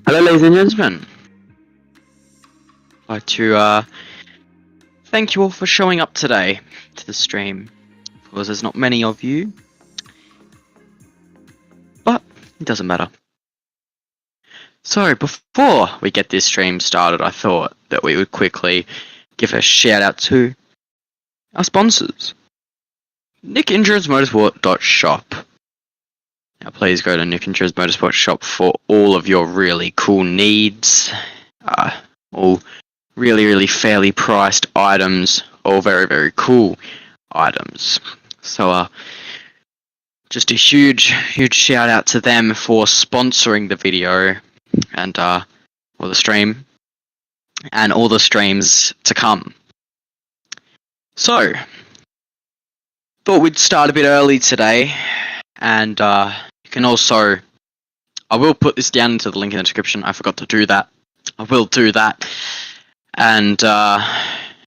Hello ladies and gentlemen, I'd like to thank you all for showing up today to the stream. Of course there's not many of you, but it doesn't matter. So before we get this stream started, I thought that we would quickly give a shout out to our sponsors. NickEnduranceMotorsport.shop. Now please go to Nick Endurance Motorsport Shop for all of your really cool needs. All really fairly priced items, all very cool items. So just a huge shout out to them for sponsoring the video and or the stream and all the streams to come. So thought we'd start a bit early today, and you can also, I will put this down into the link in the description. I forgot to do that. I will do that. And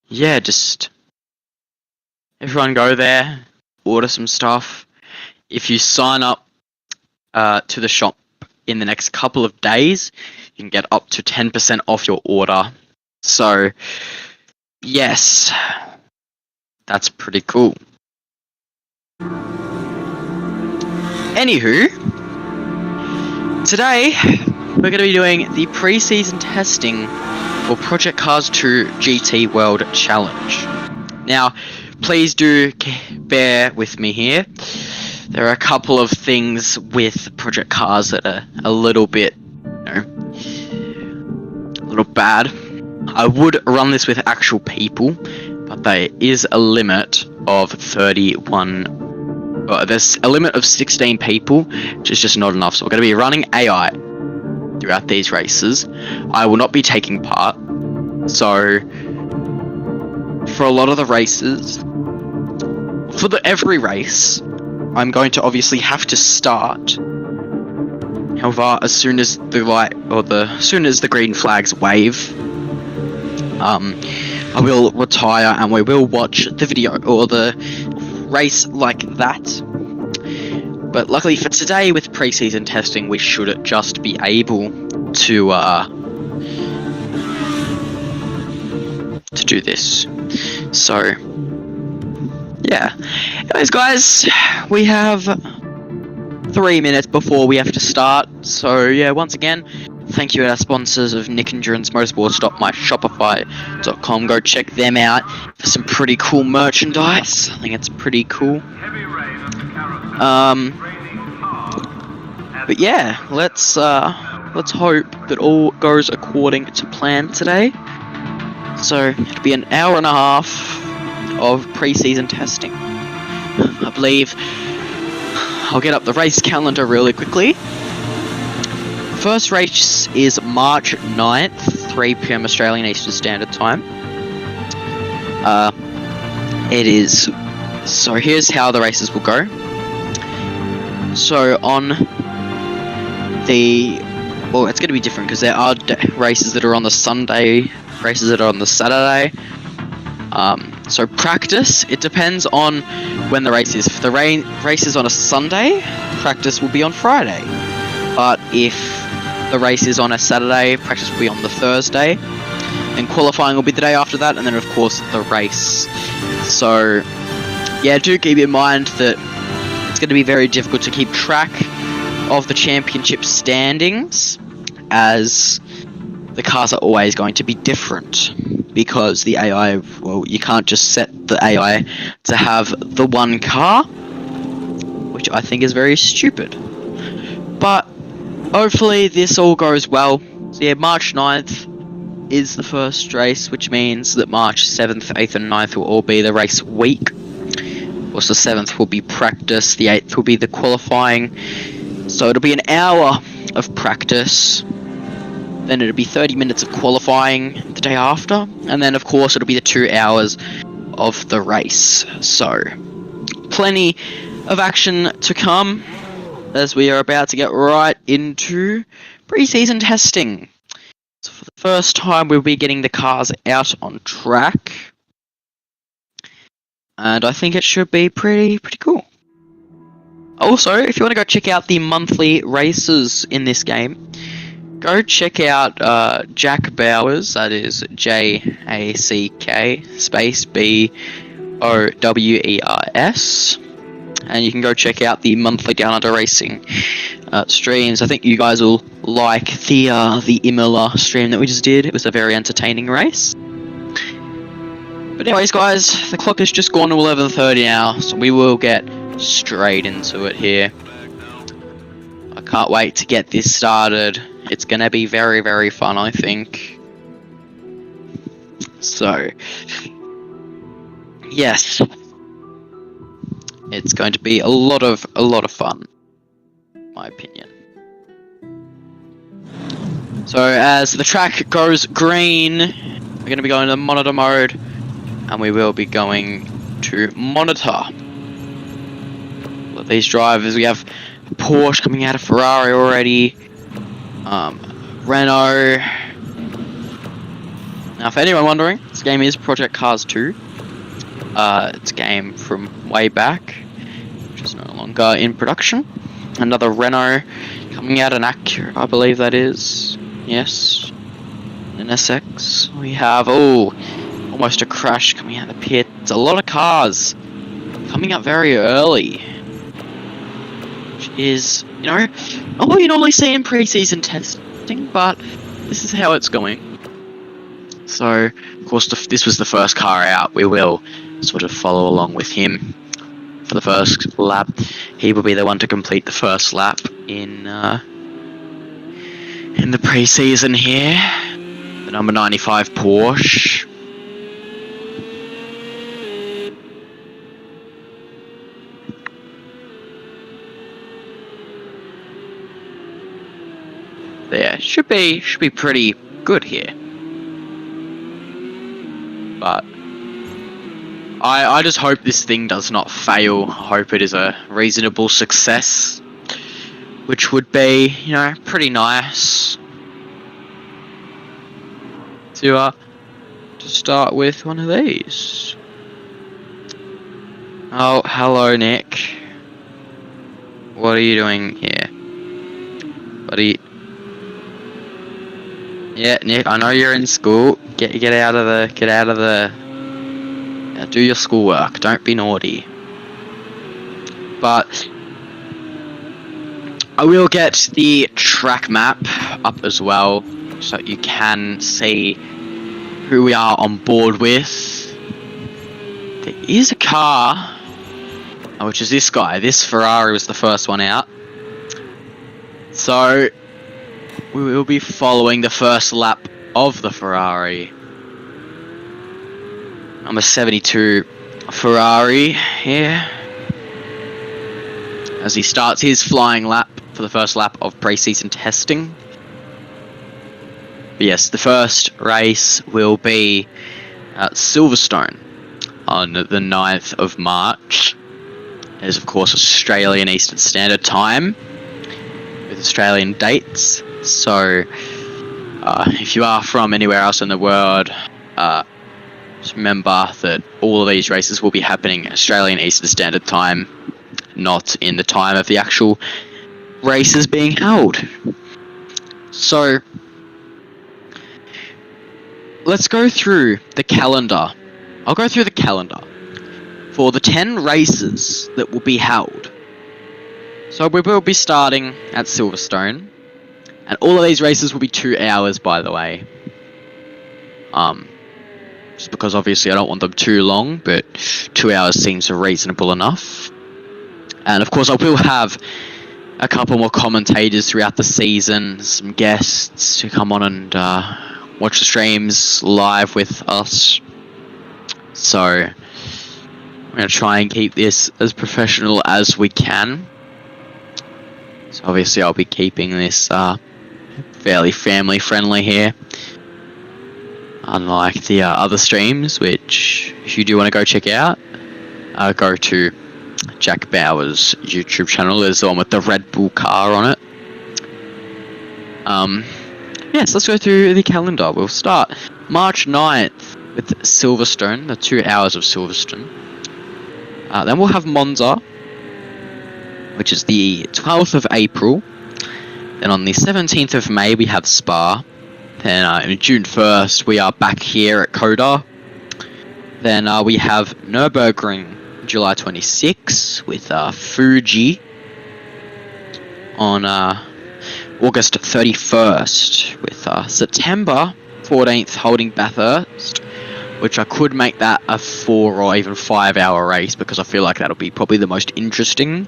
yeah, just everyone go there, order some stuff. If you sign up to the shop in the next couple of days, you can get up to 10% off your order. So yes, that's pretty cool. Anywho, today we're going to be doing the pre-season testing for Project Cars 2 GT World Challenge. Now, please do bear with me here. There are a couple of things with Project Cars that are a little bit, a little bad. I would run this with actual people, but there is a limit of 31. There's a limit of 16 people, which is just not enough. So we're going to be running AI. throughout these races. I will not be taking part, so for a lot of the races, for every race, I'm going to obviously have to start. However, as soon as the green flags wave, I will retire and we will watch the video or the race like that. But luckily for today, with pre-season testing, we should just be able to do this. So yeah. Anyways, guys, we have 3 minutes before we have to start. So yeah, once again, thank you to our sponsors of Nick Endurance Motorsports.myshopify.com. Go check them out for some pretty cool merchandise. I think it's pretty cool. But yeah, let's hope that all goes according to plan today. So it'll be an hour and a half of pre-season testing. I believe I'll get up the race calendar really quickly. First race is March 9th, 3 PM Australian Eastern Standard Time. So here's how the races will go. So it's going to be different because there are races that are on the Sunday, races that are on the Saturday. So practice, it depends on when the race is. If the race is on a Sunday, practice will be on Friday. But if the race is on a Saturday, practice will be on the Thursday. Then qualifying will be the day after that, and then of course the race. So yeah, do keep in mind that it's going to be very difficult to keep track of the championship standings, as the cars are always going to be different, because the AI, well, you can't just set the AI to have the one car, which I think is very stupid. But hopefully this all goes well. So yeah, March 9th is the first race, which means that March 7th, 8th and 9th will all be the race week. Also, the 7th will be practice, the 8th will be the qualifying. So it'll be an hour of practice, then it'll be 30 minutes of qualifying the day after, and then of course it'll be the 2 hours of the race. So plenty of action to come, as we are about to get right into pre-season testing. So for the first time, we'll be getting the cars out on track, and I think it should be pretty cool. Also, if you want to go check out the monthly races in this game, go check out Jack Bowers, that is Jack space BOWERS, and you can go check out the monthly Down Under Racing streams. I think you guys will like the Imola stream that we just did. It was a very entertaining race. But anyways, guys, the clock has just gone to 11:30 now, so we will get straight into it here. I can't wait to get this started. It's gonna be very fun, I think. So yes, it's going to be a lot of fun, in my opinion. So as the track goes green, we're going to be going to monitor mode, and we will be going to monitor. Look, these drivers, we have Porsche coming out of Ferrari already, Renault. Now, for anyone wondering, this game is Project Cars 2. It's a game from way back, which is no longer in production. Another Renault coming out, an Acura, I believe that is. Yes, an SX. We have almost a crash coming out of the pit. It's a lot of cars coming up very early, which is, not what you normally see in pre-season testing, but this is how it's going. So, of course, this was the first car out. We will sort of follow along with him for the first lap. He will be the one to complete the first lap in the pre-season here. The number 95 Porsche. should be pretty good here. But I just hope this thing does not fail. I hope it is a reasonable success, which would be, you know, pretty nice to start with one of these. Oh, hello, Nick. What are you doing here, buddy? Yeah, Nick, I know you're in school. Get out of the. Do your schoolwork. Don't be naughty. But I will get the track map up as well, so you can see who we are on board with. There is a car, which is this guy. This Ferrari was the first one out. So we will be following the first lap of the Ferrari. Number 72 Ferrari here, as he starts his flying lap for the first lap of pre-season testing. But yes, the first race will be at Silverstone on the 9th of March. It is, of course, Australian Eastern Standard Time with Australian dates. So if you are from anywhere else in the world, just remember that all of these races will be happening Australian Eastern Standard Time, not in the time of the actual races being held. So let's go through the calendar. I'll go through the calendar for the 10 races that will be held. So we will be starting at Silverstone, and all of these races will be 2 hours, by the way. Just because obviously I don't want them too long, but 2 hours seems reasonable enough. And of course I will have a couple more commentators throughout the season, some guests to come on and watch the streams live with us. So I'm going to try and keep this as professional as we can. So obviously I'll be keeping this fairly family friendly here, unlike the other streams, which if you do want to go check out, go to Jack Bauer's YouTube channel. There's the one with the Red Bull car on it. Yes, let's go through the calendar. We'll start March 9th with Silverstone, the 2 hours of Silverstone. Then we'll have Monza, which is the 12th of April. Then on the 17th of May we have Spa. Then on June 1st we are back here at Coda. Then we have Nürburgring July 26 with Fuji on August 31st, with September 14th holding Bathurst, which I could make that a 4 or even 5 hour race because I feel like that'll be probably the most interesting.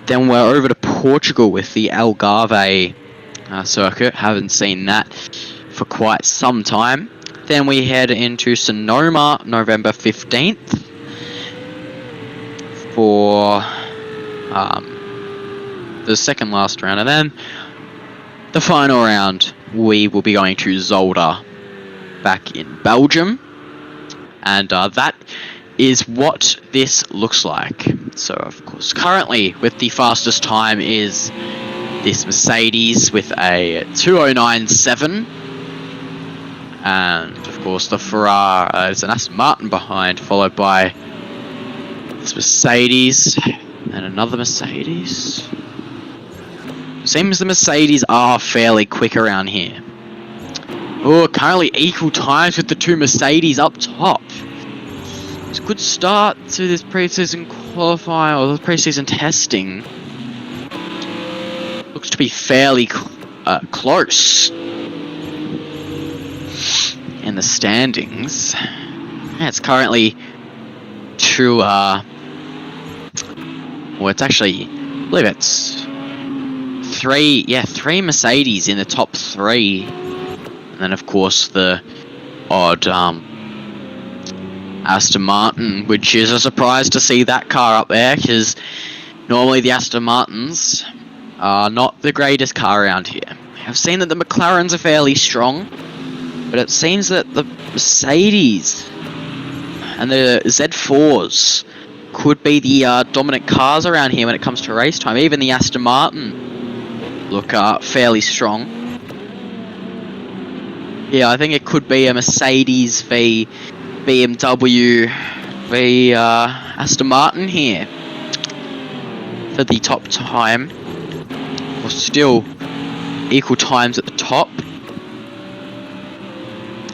Then we're over to Portugal with the Algarve circuit. Haven't seen that for quite some time. Then we head into Sonoma November 15th for the second last round, and then the final round we will be going to Zolder back in Belgium, and that is what this looks like. So of course currently with the fastest time is this Mercedes with a 2:09.7, and of course the Ferrari is an Aston Martin behind, followed by this Mercedes and another Mercedes. Seems the Mercedes are fairly quick around here. Oh, currently equal times with the two Mercedes up top. It's a good start to this pre-season qualifying, or the pre-season testing. Looks to be fairly close in the standings. Yeah, it's currently two, well, it's actually, I believe it's three Mercedes in the top three. And then, of course, the odd Aston Martin, which is a surprise to see that car up there, because normally the Aston Martins are not the greatest car around here. I've seen that the McLarens are fairly strong, but it seems that the Mercedes and the Z4s could be the dominant cars around here when it comes to race time. Even the Aston Martin look fairly strong. Yeah, I think it could be a Mercedes v BMW v Aston Martin here for the top time. Or still equal times at the top,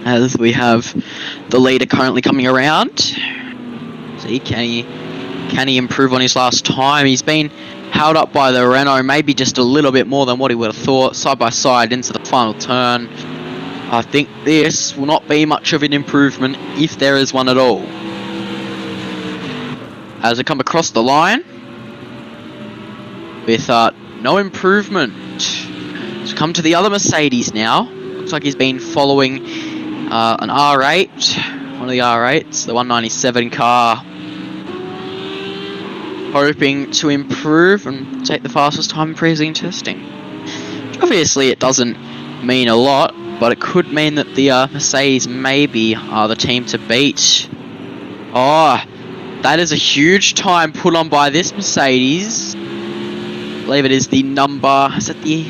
as we have the leader currently coming around. See, can he improve on his last time? He's been held up by the Renault, maybe just a little bit more than what he would have thought. Side by side into the final turn. I think this will not be much of an improvement, if there is one at all. As we come across the line with no improvement. So come to the other Mercedes now. Looks like he's been following an R8, one of the R8s, the 197 car, hoping to improve and take the fastest time in pre-season testing. Obviously it doesn't mean a lot, but it could mean that the Mercedes maybe are the team to beat. Oh, that is a huge time put on by this Mercedes. I believe it is the number, is it the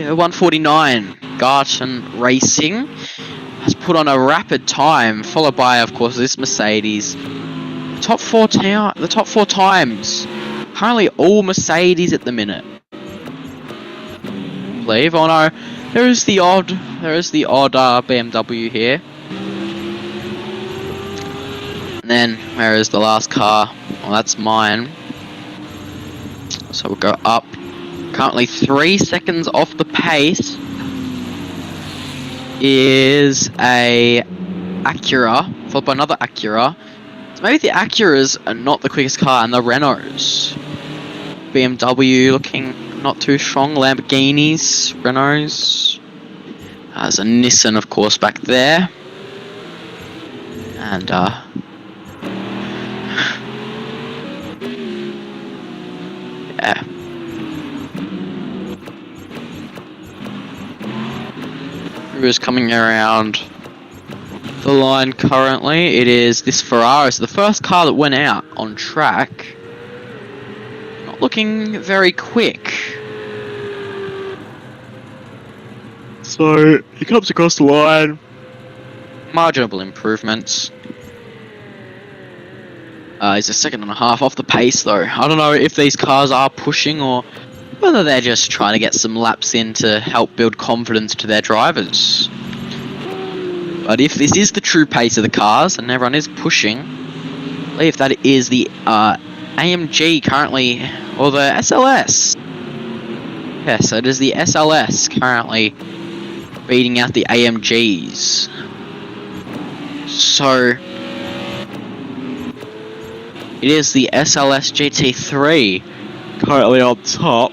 149? Garton Racing has put on a rapid time, followed by, of course, this Mercedes. The top four times. Currently all Mercedes at the minute. I believe. Oh no, there is the odd BMW here. And then where is the last car? Well, that's mine. So we'll go up. Currently 3 seconds off the pace is a Acura, followed by another Acura. So maybe the Acuras are not the quickest car, and the Renaults. BMW looking not too strong. Lamborghinis, Renaults. There's a Nissan, of course, back there. And yeah. Who is coming around the line currently? It is this Ferrari. It's the first car that went out on track. Not looking very quick. So he comes across the line. Marginal improvements. He's a second and a half off the pace though. I don't know if these cars are pushing or whether they're just trying to get some laps in to help build confidence to their drivers. But if this is the true pace of the cars and everyone is pushing, I believe that it is the AMG currently, or the SLS. Yes, it is the SLS currently beating out the AMGs. So it is the SLS GT3 currently on top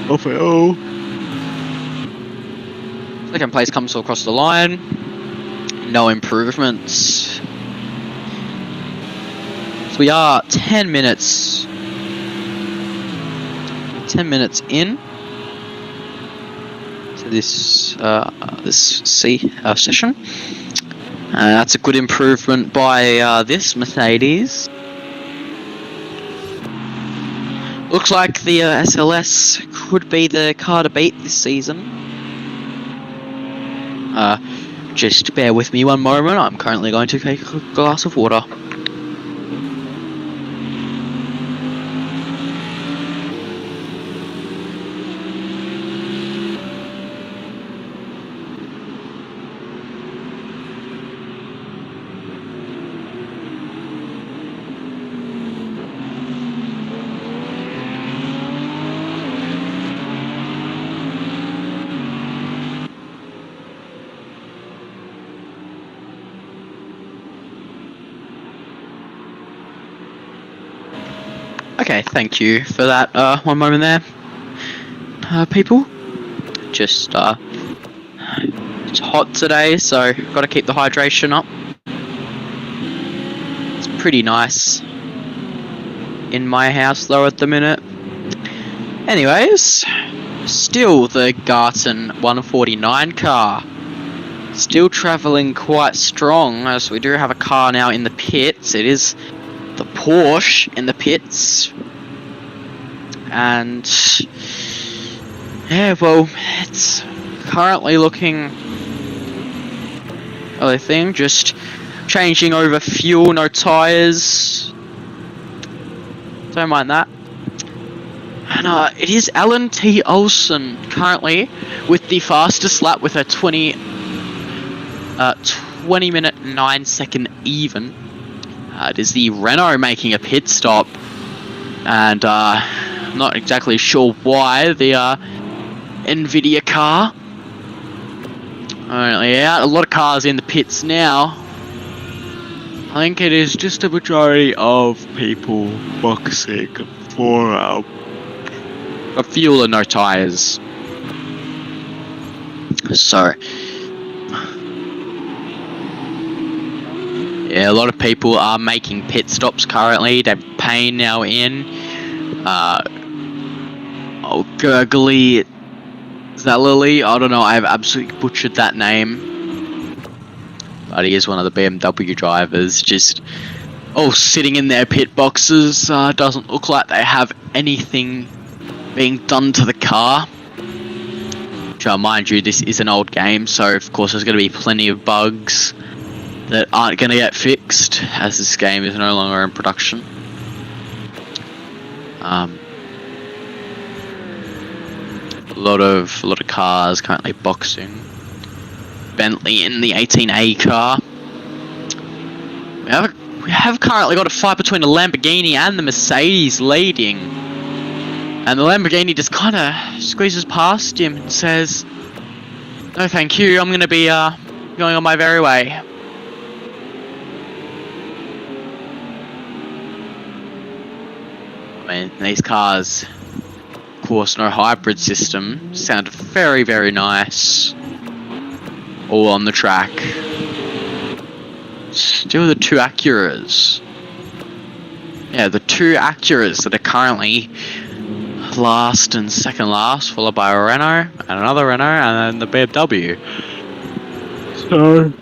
of it all. Second place comes across the line. No improvements. So we are 10 minutes in to this session. That's a good improvement by this Mercedes. Looks like the SLS could be the car to beat this season. Just bear with me one moment. I'm currently going to take a glass of water. Okay, thank you for that one moment there, people. Just, it's hot today, so got to keep the hydration up. It's pretty nice in my house though at the minute. Anyways, still the Garton 149 car. Still travelling quite strong, as we do have a car now in the pits. It is the Porsche in the pits. And yeah, well, it's currently looking other thing, just changing over fuel, no tyres. Don't mind that. And it is Alan T. Olsen currently with the fastest lap with a 20 minute 9 second even. It is the Renault making a pit stop, and I'm not exactly sure why the Nvidia car. Yeah, a lot of cars in the pits now. I think it is just a majority of people boxing for a fuel and no tyres. So yeah, a lot of people are making pit stops currently. David Payne now in. Gurgley Zalali, I don't know, I've absolutely butchered that name. But he is one of the BMW drivers, just all sitting in their pit boxes. Doesn't look like they have anything being done to the car. Which, mind you, this is an old game, so of course there's going to be plenty of bugs that aren't going to get fixed, as this game is no longer in production. A lot of cars currently boxing. Bentley in the 18A car. We have currently got a fight between the Lamborghini and the Mercedes leading, and the Lamborghini just kind of squeezes past him and says, "No, thank you. I'm going to be going on my merry way." I mean, these cars, of course, no hybrid system, sound very, very nice. All on the track. Still the two Acuras. Yeah, the two Acuras that are currently last and second last, followed by a Renault, and another Renault, and then the BMW. So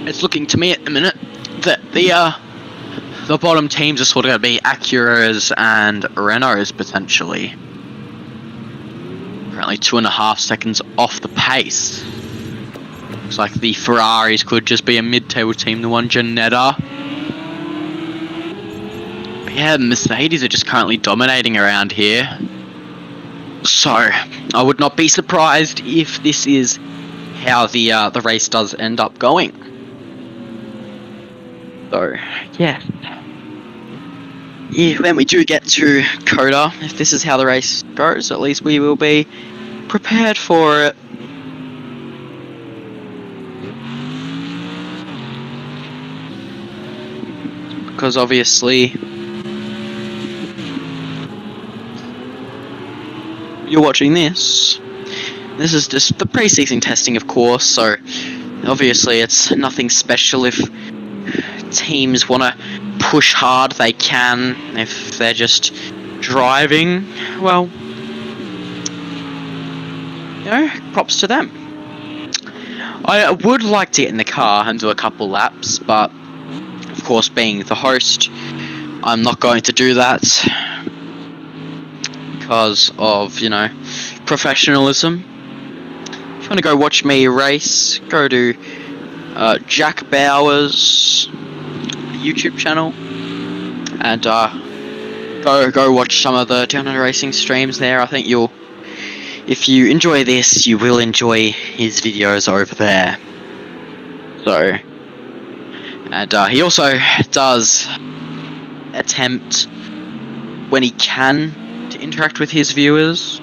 it's looking to me at the minute that the bottom teams are sort of going to be Acuras and Renaults potentially. Currently 2.5 seconds off the pace. Looks like the Ferraris could just be a mid-table team, the one Ginetta. But yeah, Mercedes are just currently dominating around here. So I would not be surprised if this is how the race does end up going. So yeah. Yeah, when we do get to Coda, if this is how the race goes, at least we will be prepared for it. Because obviously you're watching this. This is just the pre-season testing, of course, so obviously it's nothing special. If teams want to push hard, they can. If they're just driving, well, you know, props to them. I would like to get in the car and do a couple laps, but of course, being the host, I'm not going to do that because of, you know, professionalism. If you want to go watch me race, go to Jack Bowers YouTube channel and go watch some of the Down Under Racing streams there. I think you'll, if you enjoy this, you will enjoy his videos over there. So, and he also does attempt when he can to interact with his viewers.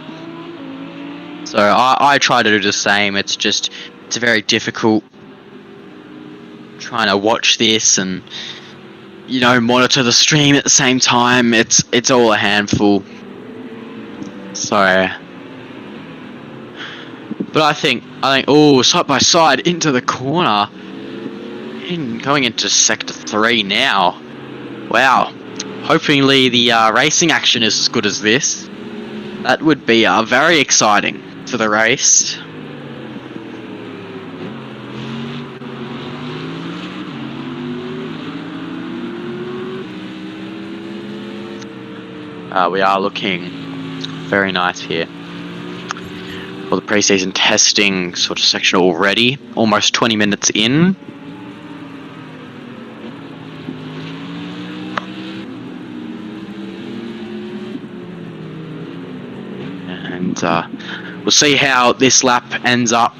So I try to do the same. It's very difficult trying to watch this and, you know, monitor the stream at the same time. It's all a handful. So, but I think oh, side by side into the corner, going into sector 3 now. Wow, hopefully the racing action is as good as this. That would be very exciting for the race. We are looking very nice here. For the pre-season testing sort of section already, almost 20 minutes in. And we'll see how this lap ends up.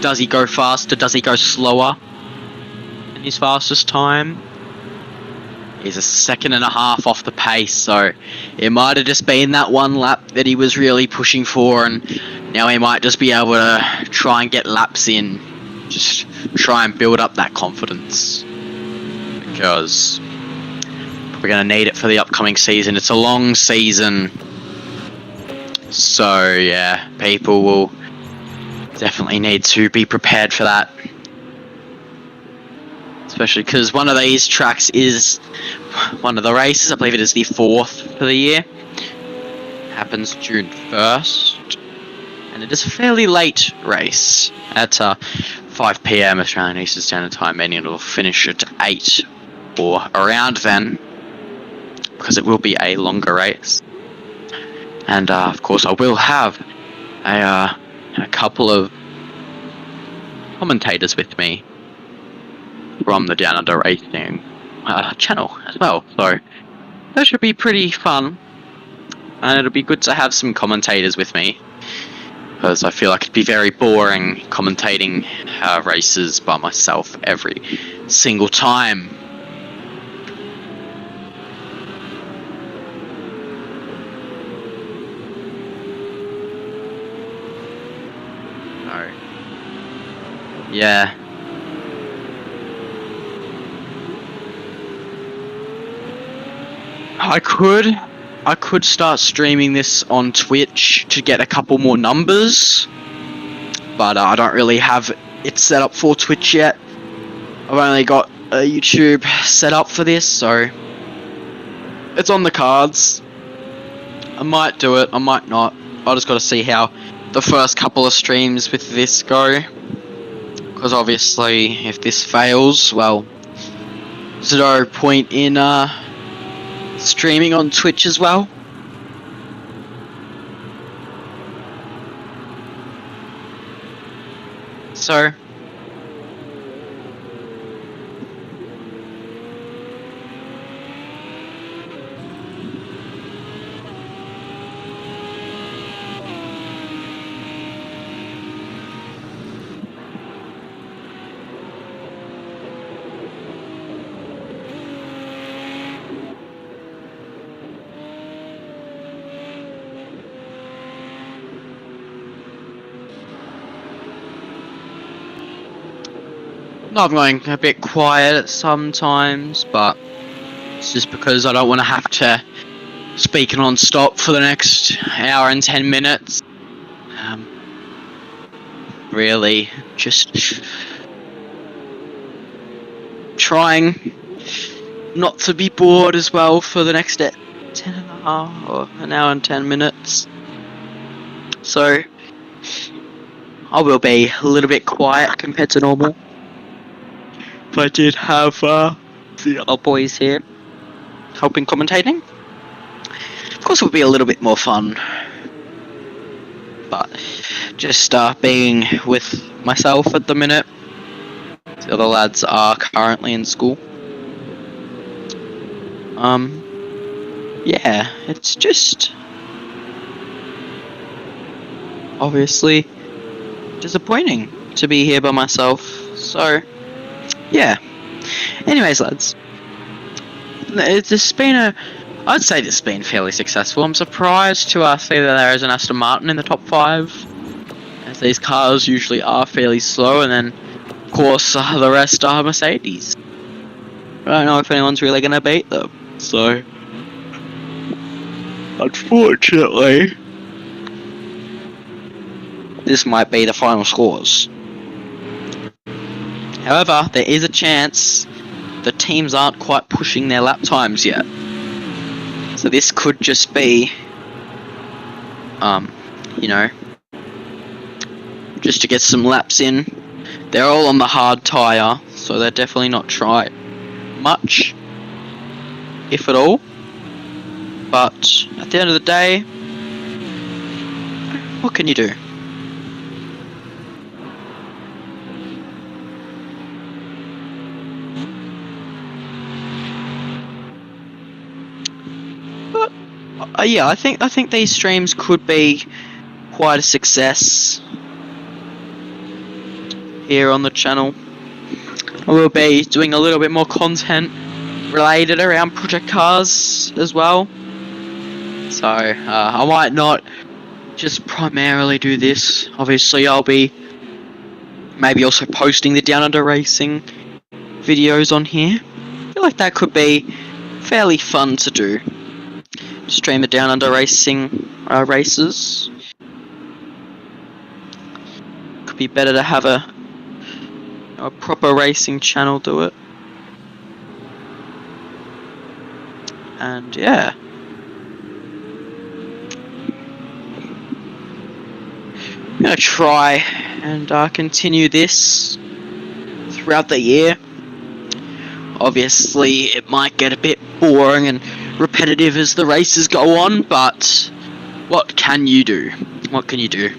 Does he go faster? Does he go slower than his fastest time? He's a second and a half off the pace, so it might have just been that one lap that he was really pushing for, and now he might just be able to try and get laps in, just try and build up that confidence, because we're going to need it for the upcoming season. It's a long season, so yeah, people will definitely need to be prepared for that. Especially because one of these tracks is one of the races, I believe it is the 4th for the year. Happens June 1st. And it is a fairly late race at 5 PM Australian Eastern Standard Time, meaning it will finish at 8 or around then, because it will be a longer race. And of course I will have a couple of commentators with me from the Down Under Racing channel as well, so that should be pretty fun, and it'll be good to have some commentators with me, because I feel like it'd be very boring commentating races by myself every single time. So, yeah. I could start streaming this on Twitch to get a couple more numbers, but I don't really have it set up for Twitch yet. I've only got a YouTube set up for this, so it's on the cards. I might do it, I might not. I just got to see how the first couple of streams with this go, because obviously if this fails, well, there's no point in streaming on Twitch as well. So I'm going a bit quiet sometimes, but it's just because I don't want to have to speak non-stop for the next hour and 10 minutes. Really, just trying not to be bored as well for the next 10 and a half or an hour and 10 minutes. So I will be a little bit quiet compared to normal. If I did have the other boys here helping commentating, of course it would be a little bit more fun, but just being with myself at the minute. The other lads are currently in school. Yeah, it's just obviously disappointing to be here by myself, so yeah. Anyways, lads, I'd say this has been fairly successful. I'm surprised to see that there is an Aston Martin in the top 5, as these cars usually are fairly slow, and then of course the rest are Mercedes. I don't know if anyone's really going to beat them, so unfortunately this might be the final scores. However, there is a chance the teams aren't quite pushing their lap times yet. So this could just be, you know, just to get some laps in. They're all on the hard tyre, so they're definitely not trying much, if at all. But at the end of the day, what can you do? But yeah, I think these streams could be quite a success here on the channel. I will be doing a little bit more content related around project cars as well. So I might not just primarily do this. Obviously I'll be maybe also posting the Down Under racing videos on here. I feel like that could be fairly fun to do. Stream the Down Under racing races. Could be better to have a proper racing channel do it. And yeah. I'm going to try and continue this throughout the year. Obviously it might get a bit boring and repetitive as the races go on, but what can you do? What can you do?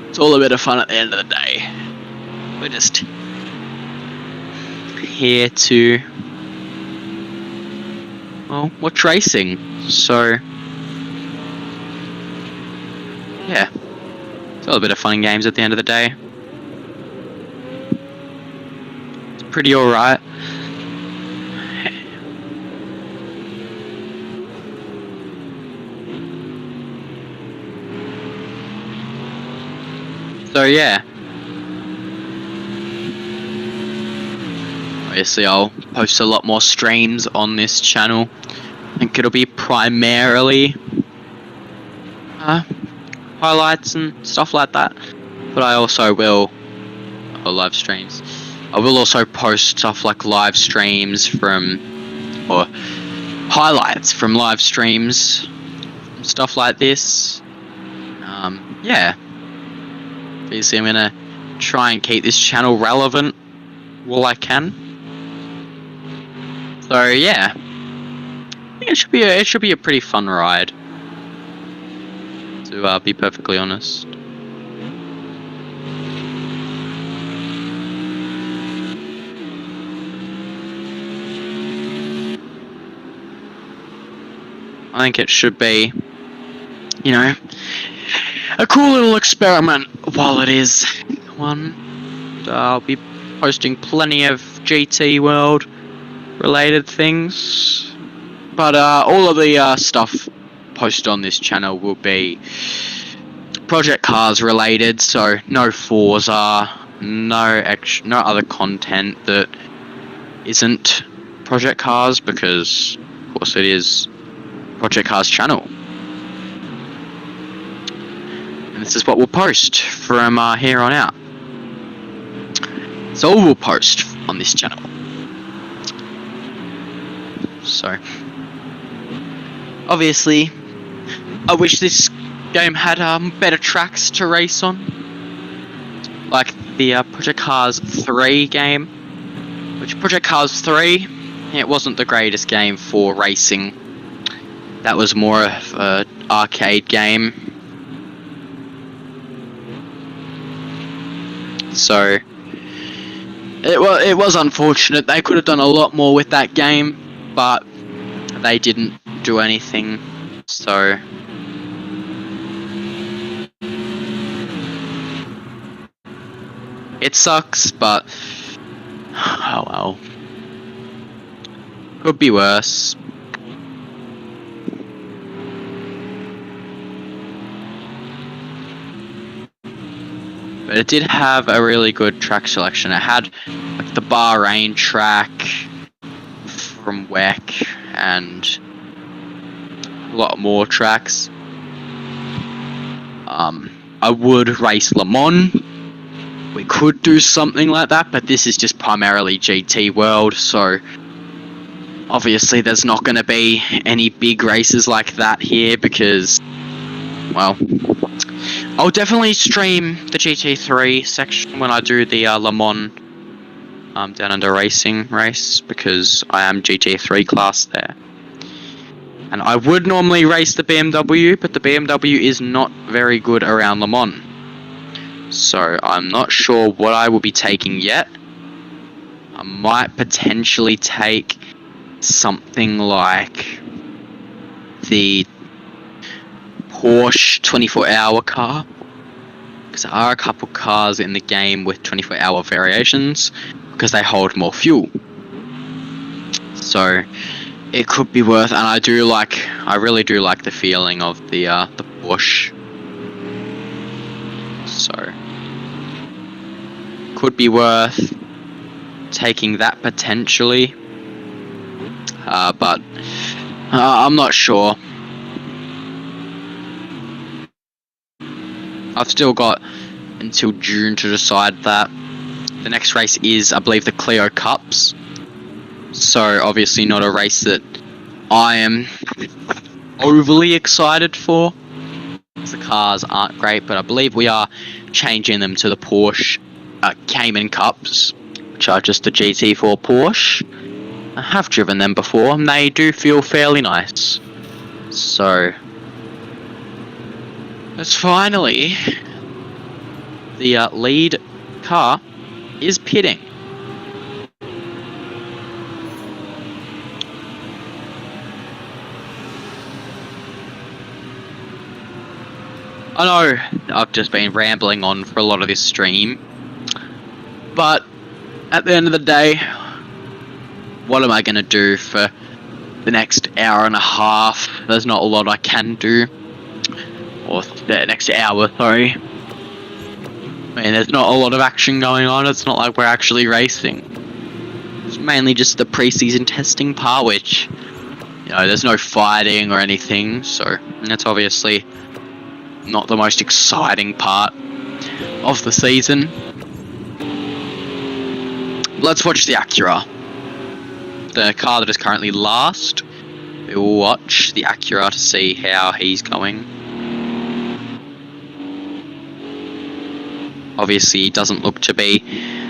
It's all a bit of fun at the end of the day. We're just here to, well, watch racing. So yeah, it's all a bit of fun and games at the end of the day. It's pretty alright. So yeah, obviously I'll post a lot more streams on this channel. I think it'll be primarily highlights and stuff like that, but I also will live streams. I will also post stuff like live streams from, or highlights from live streams, stuff like this. Yeah. Obviously I'm gonna try and keep this channel relevant while I can. So yeah, I think it should be a pretty fun ride, to be perfectly honest. I think it should be, you know, a cool little experiment while it is one. I'll be posting plenty of GT World related things, but all of the stuff posted on this channel will be project cars related, so no Forza, no other content that isn't project cars, because of course it is project cars channel. This is what we'll post from here on out. So we'll post on this channel. So, obviously, I wish this game had better tracks to race on, like the Project Cars 3 game. Which Project Cars 3, it wasn't the greatest game for racing. That was more of an arcade game. So it was unfortunate. They could have done a lot more with that game, but they didn't do anything. So it sucks, but oh well. Could be worse. But it did have a really good track selection. It had like the Bahrain track from WEC and a lot more tracks. I would race Le Mans. We could do something like that, but this is just primarily GT World, so Obviously, there's not going to be any big races like that here because, well, I'll definitely stream the GT3 section when I do the Le Mans Down Under racing race, because I am GT3 class there. And I would normally race the BMW, but the BMW is not very good around Le Mans. So I'm not sure what I will be taking yet. I might potentially take something like the Porsche 24-hour car, because there are a couple cars in the game with 24-hour variations because they hold more fuel. So it could be worth, and I really do like the feeling of the Porsche. So could be worth taking that potentially, but I'm not sure. I've still got until June to decide that. The next race is, I believe, the Clio Cups. So obviously not a race that I am overly excited for. The cars aren't great, but I believe we are changing them to the Porsche Cayman Cups, which are just a GT4 Porsche. I have driven them before and they do feel fairly nice. So that's finally the lead car is pitting. I know I've just been rambling on for a lot of this stream, but at the end of the day, what am I going to do for the next hour and a half? There's not a lot I can do. Or the next hour, sorry. I mean, there's not a lot of action going on. It's not like we're actually racing. It's mainly just the pre-season testing part, which, you know, there's no fighting or anything, so that's obviously not the most exciting part of the season. Let's watch the Acura. The car that is currently last. We will watch the Acura to see how he's going. Obviously, he doesn't look to be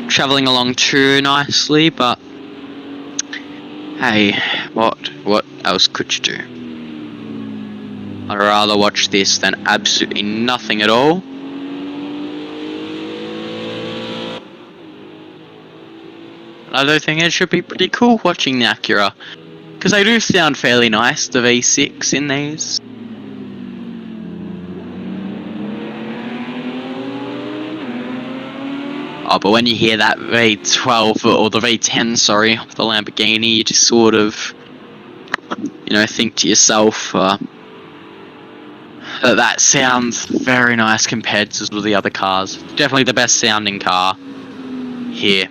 travelling along too nicely, but hey, what else could you do? I'd rather watch this than absolutely nothing at all. Another thing, it should be pretty cool watching the Acura, because they do sound fairly nice, the V6 in these. Oh, but when you hear that V12, or the V10, sorry, of the Lamborghini, you just sort of, you know, think to yourself, that sounds very nice compared to the other cars. Definitely the best sounding car here.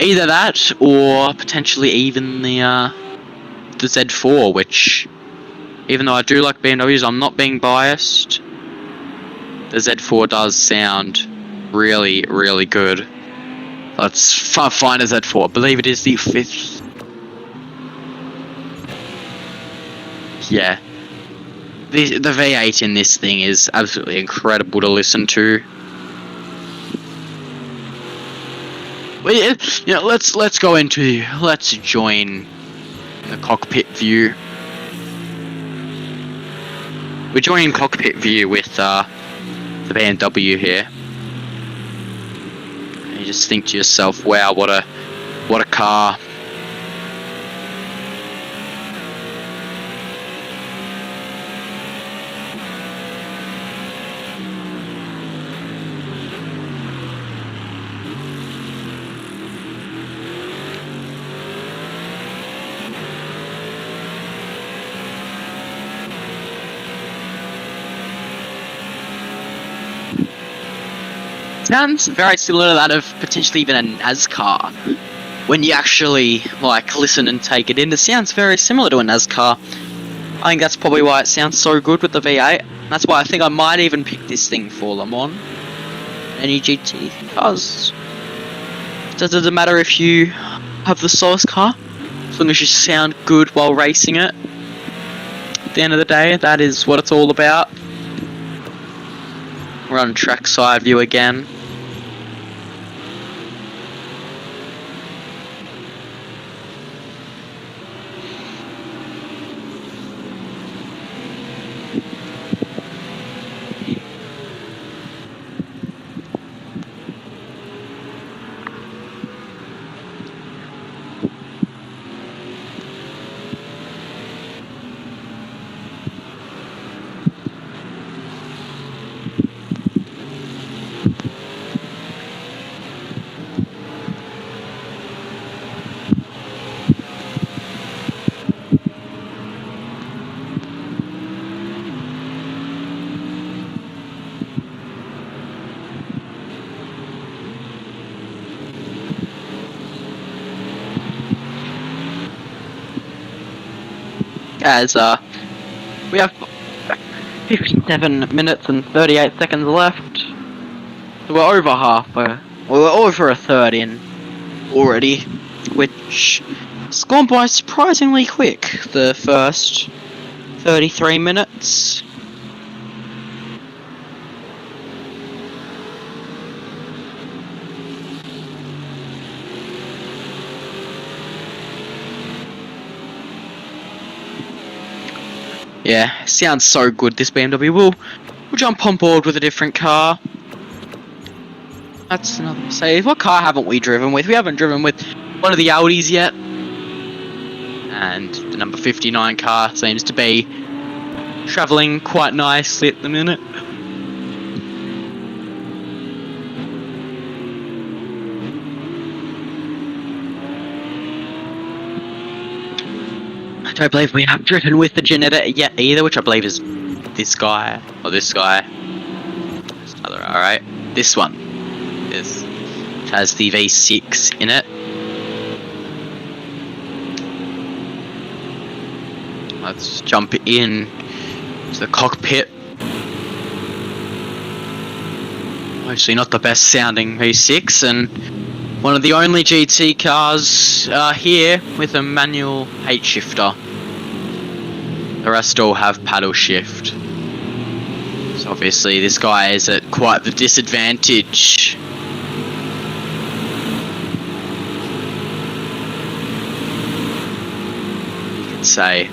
Either that, or potentially even the Z4, which, even though I do like BMWs, I'm not being biased. The Z4 does sound really, really good. Let's find a Z4. I believe it is the 5th. Yeah. The V8 in this thing is absolutely incredible to listen to. Well, you know, let's join the cockpit view. We're joining cockpit view with the BMW here. You just think to yourself, wow, what a car. Sounds very similar to that of potentially even a NASCAR. When you actually listen and take it in, it sounds very similar to a NASCAR. I think that's probably why it sounds so good with the V8. That's why I think I might even pick this thing for Le Mans. Any GT cars. doesn't matter if you have the slowest car, as long as you sound good while racing it. At the end of the day, that is what it's all about. We're on trackside view again. Guys, we have 57 minutes and 38 seconds left. So we're over halfway. We're over a third in already, which has gone by surprisingly quick, the first 33 minutes. Yeah, sounds so good, this BMW. We'll jump on board with a different car. That's another save. What car haven't we driven with? We haven't driven with one of the Audis yet. And the number 59 car seems to be travelling quite nicely at the minute. I don't believe we have driven with the Janetta yet either, which I believe is this guy, or this guy. Alright, this one. This has the V6 in it. Let's jump in to the cockpit. Actually not the best sounding V6, and one of the only GT cars here with a manual 8-shifter. The rest all have paddle shift. So obviously this guy is at quite the disadvantage. You could say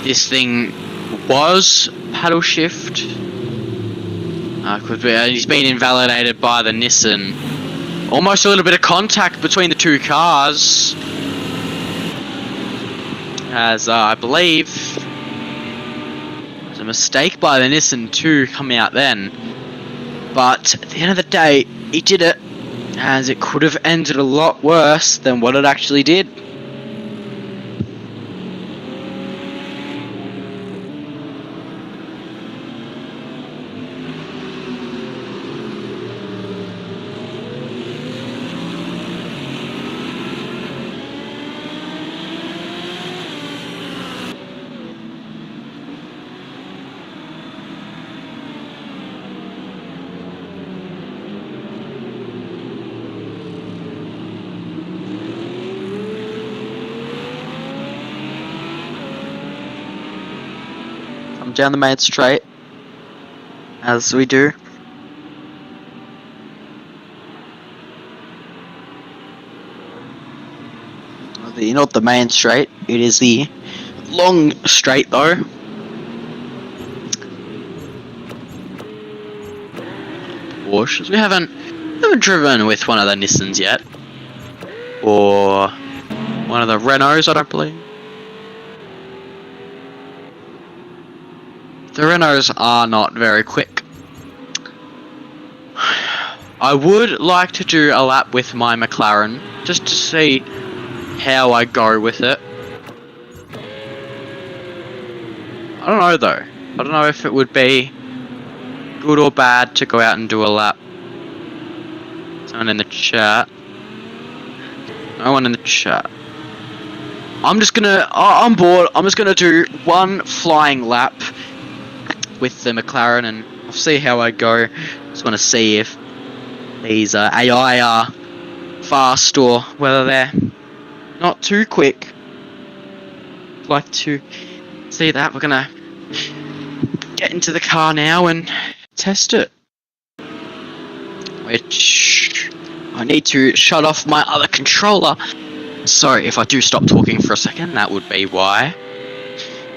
this thing was paddle shift. He's been invalidated by the Nissan. Almost a little bit of contact between the two cars. As I believe there's a mistake by the Nissan to come out then. But at the end of the day, he did it, as it could have ended a lot worse than what it actually did. Down the main straight, as we do. Not the main straight, it is the long straight though. Porsches. We haven't driven with one of the Nissans yet, or one of the Renaults, I don't believe. The Renaults are not very quick. I would like to do a lap with my McLaren, just to see how I go with it. I don't know though. I don't know if it would be good or bad to go out and do a lap. Someone in the chat. No one in the chat. I'm just gonna, I'm bored, I'm just gonna do one flying lap with the McLaren and I'll see how I go. Just want to see if these AI fast or whether they're not too quick. I'd like to see that. We're gonna get into the car now and test it. Which I need to shut off my other controller. So if I do stop talking for a second, that would be why.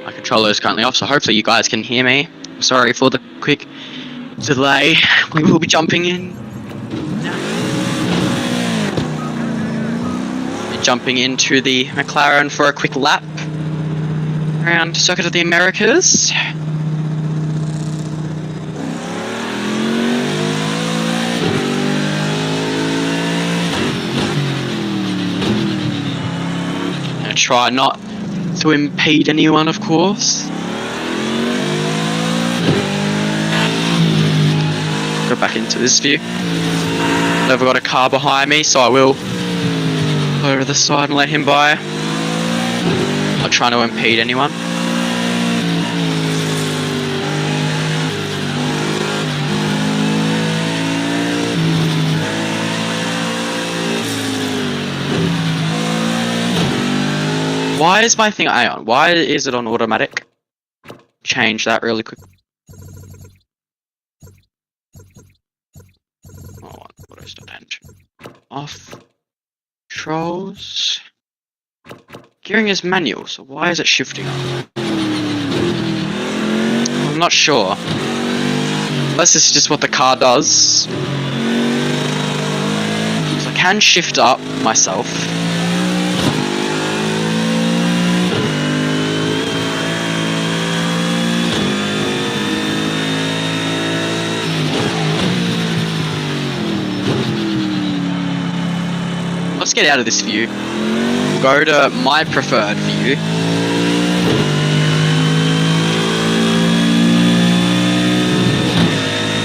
My controller is currently off, so hopefully you guys can hear me. Sorry for the quick delay. We will be jumping in now. We're jumping into the McLaren for a quick lap around Circuit of the Americas. Gonna try not to impede anyone, of course. Go back into this view. Never got a car behind me, so I will go over the side and let him by. Not trying to impede anyone. Why is my thing on? Why is it on automatic? Change that really quick. Oh, auto stop engine. Off. Controls. Gearing is manual, so why is it shifting up? I'm not sure. Unless this is just what the car does. So I can shift up myself. Let's get out of this view. Go to my preferred view.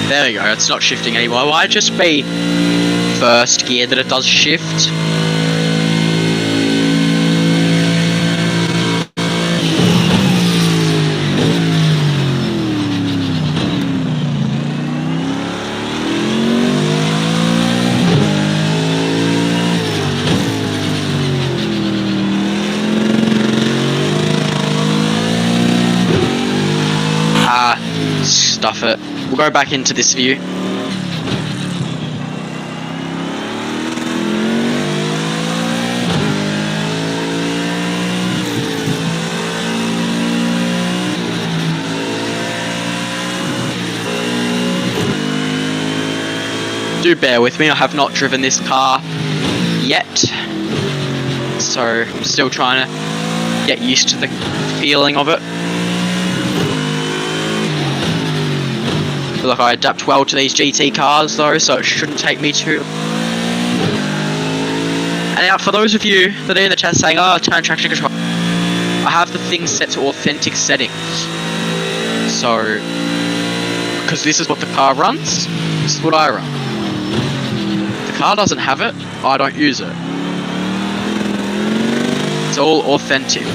There we go, it's not shifting anymore. Why just be first gear that it does shift? Stuff it. We'll go back into this view. Do bear with me, I have not driven this car yet. So I'm still trying to get used to the feeling of it. I feel like I adapt well to these GT cars though, so it shouldn't take me too... And now for those of you that are in the chat saying, oh, turn traction control, I have the thing set to authentic settings. So, because this is what the car runs, this is what I run. If the car doesn't have it, I don't use it. It's all authentic.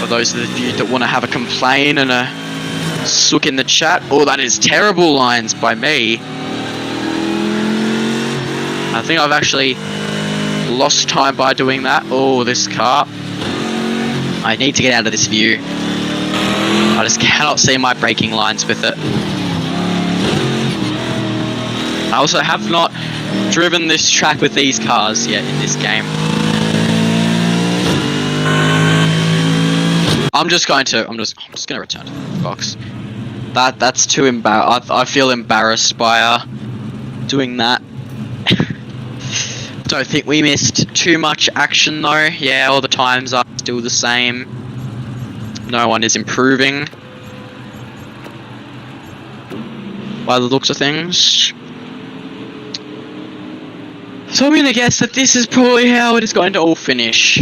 For those of you that want to have a complaint and a sook in the chat, oh, that is terrible lines by me. I think I've actually lost time by doing that. Oh, this car. I need to get out of this view. I just cannot see my braking lines with it. I also have not driven this track with these cars yet in this game. I'm just going to return to the box. That's too I feel embarrassed by doing that. Don't think we missed too much action though. Yeah, all the times are still the same. No one is improving by the looks of things. So I'm gonna guess that this is probably how it is going to all finish.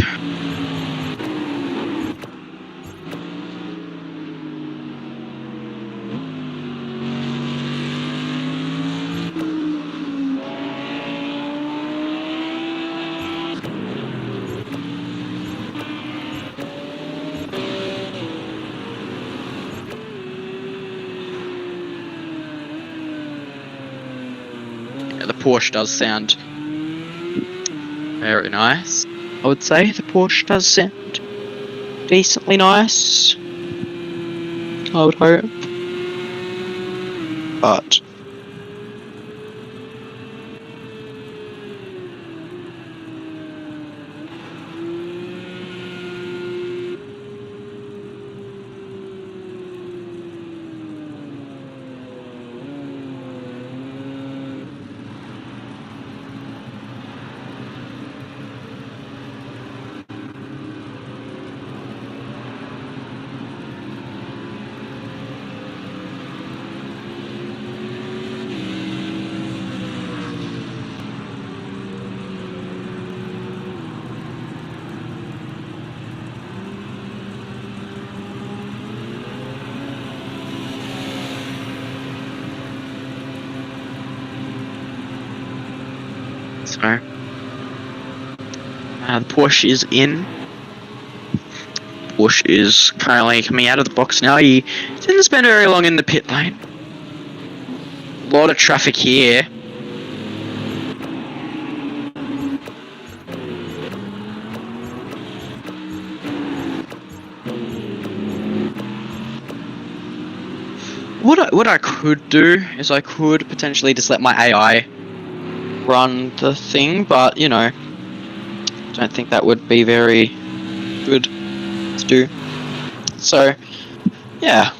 Porsche does sound very nice. I would say the Porsche does sound decently nice. I would hope. But so the Porsche is in. Porsche is currently coming out of the box now. He didn't spend very long in the pit lane. A lot of traffic here. What I could do is I could potentially just let my AI run the thing, but you know, don't think that would be very good to do. So, yeah.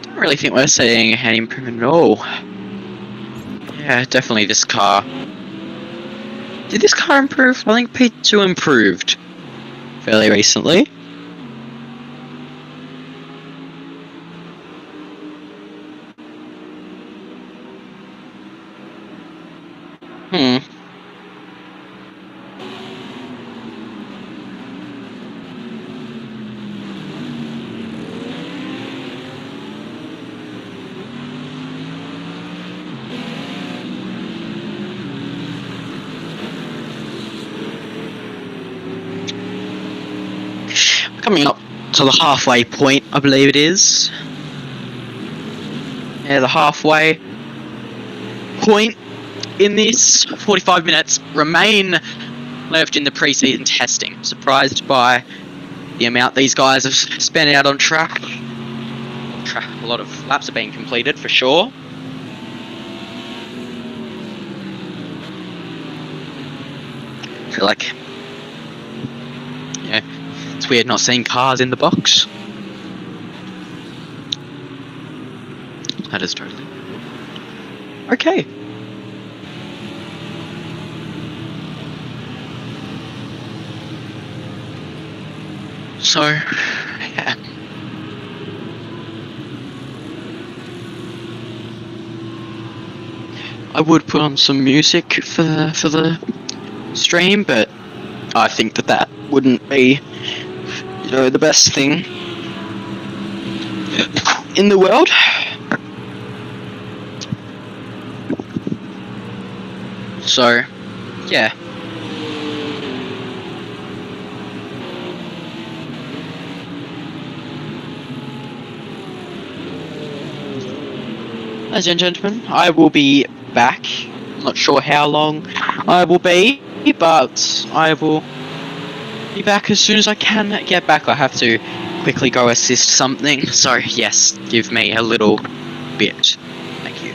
Don't really think we're seeing any improvement at all. Yeah, definitely this car. Did this car improve? I think P2 improved fairly recently. Coming up to the halfway point, I believe it is. Yeah, the halfway point in this. 45 minutes remain left in the pre-season testing. Surprised by the amount these guys have spent out on track. A lot of laps are being completed for sure. I feel like, yeah, it's weird not seeing cars in the box. That is totally okay. So, yeah. I would put on some music for the stream, but I think that wouldn't be, you know, the best thing in the world. So, yeah. Ladies and gentlemen, I will be back. I'm not sure how long I will be, but I will be back as soon as I can get back. I have to quickly go assist something, so yes, give me a little bit. Thank you.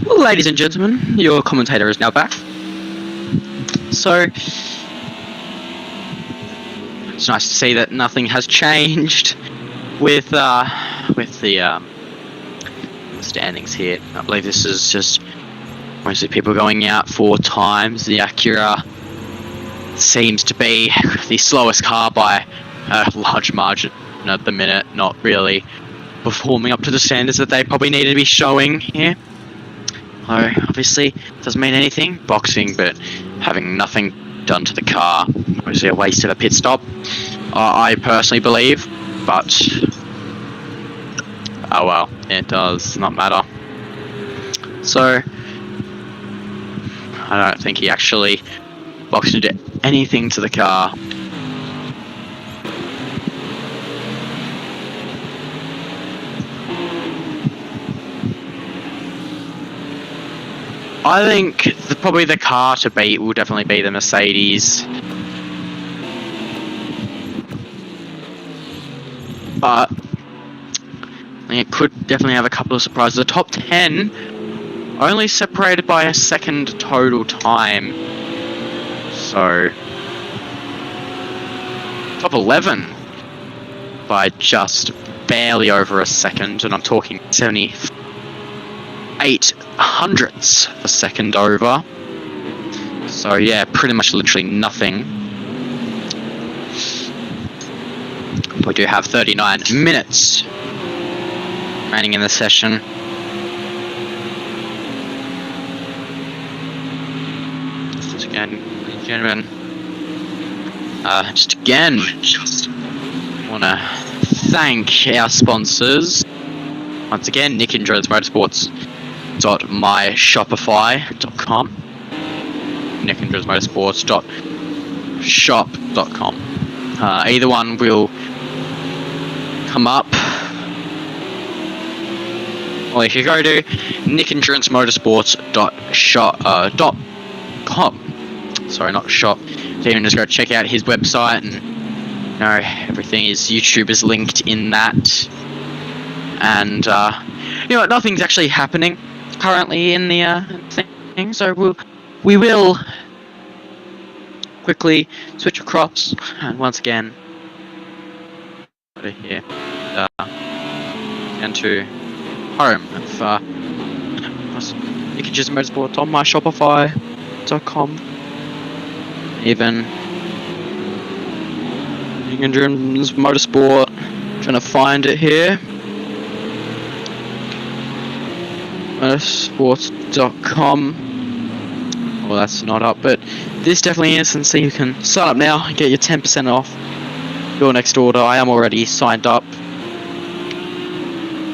Well, ladies and gentlemen, your commentator is now back. So, it's nice to see that nothing has changed with the standings here. I believe this is just mostly people going out 4 times. The Acura seems to be the slowest car by a large margin at the minute, not really performing up to the standards that they probably need to be showing here. Obviously, doesn't mean anything, boxing, but having nothing done to the car, obviously a waste of a pit stop, I personally believe, but oh well, it does not matter. So, I don't think he actually boxed into anything to the car. I think probably the car to beat will definitely be the Mercedes. But I think it could definitely have a couple of surprises. The top 10 only separated by a second total time. So top 11 by just barely over a second, and I'm talking 78 hundredths of a second over. So yeah, pretty much literally nothing. We do have 39 minutes remaining in the session. Once again, ladies and gentlemen, just again, want to thank our sponsors. Once again, Nick enjoys motorsports.myshopify.com. nickandrewsmotorsports.shop.com. Either one will come up. Well, if you go to nickendurancemotorsports.com, sorry, not shop, you can just go check out his website, and everything is YouTube is linked in that. And nothing's actually happening currently in the thing, so we will quickly switch across, and once again over here and to home of Nick and Drew's Motorsports on my Shopify.com. Even Nick and Drew's Motorsport, trying to find it here. Motorsports.com. Well, that's not up, but this definitely is, and so you can sign up now and get your 10% off your next order. I am already signed up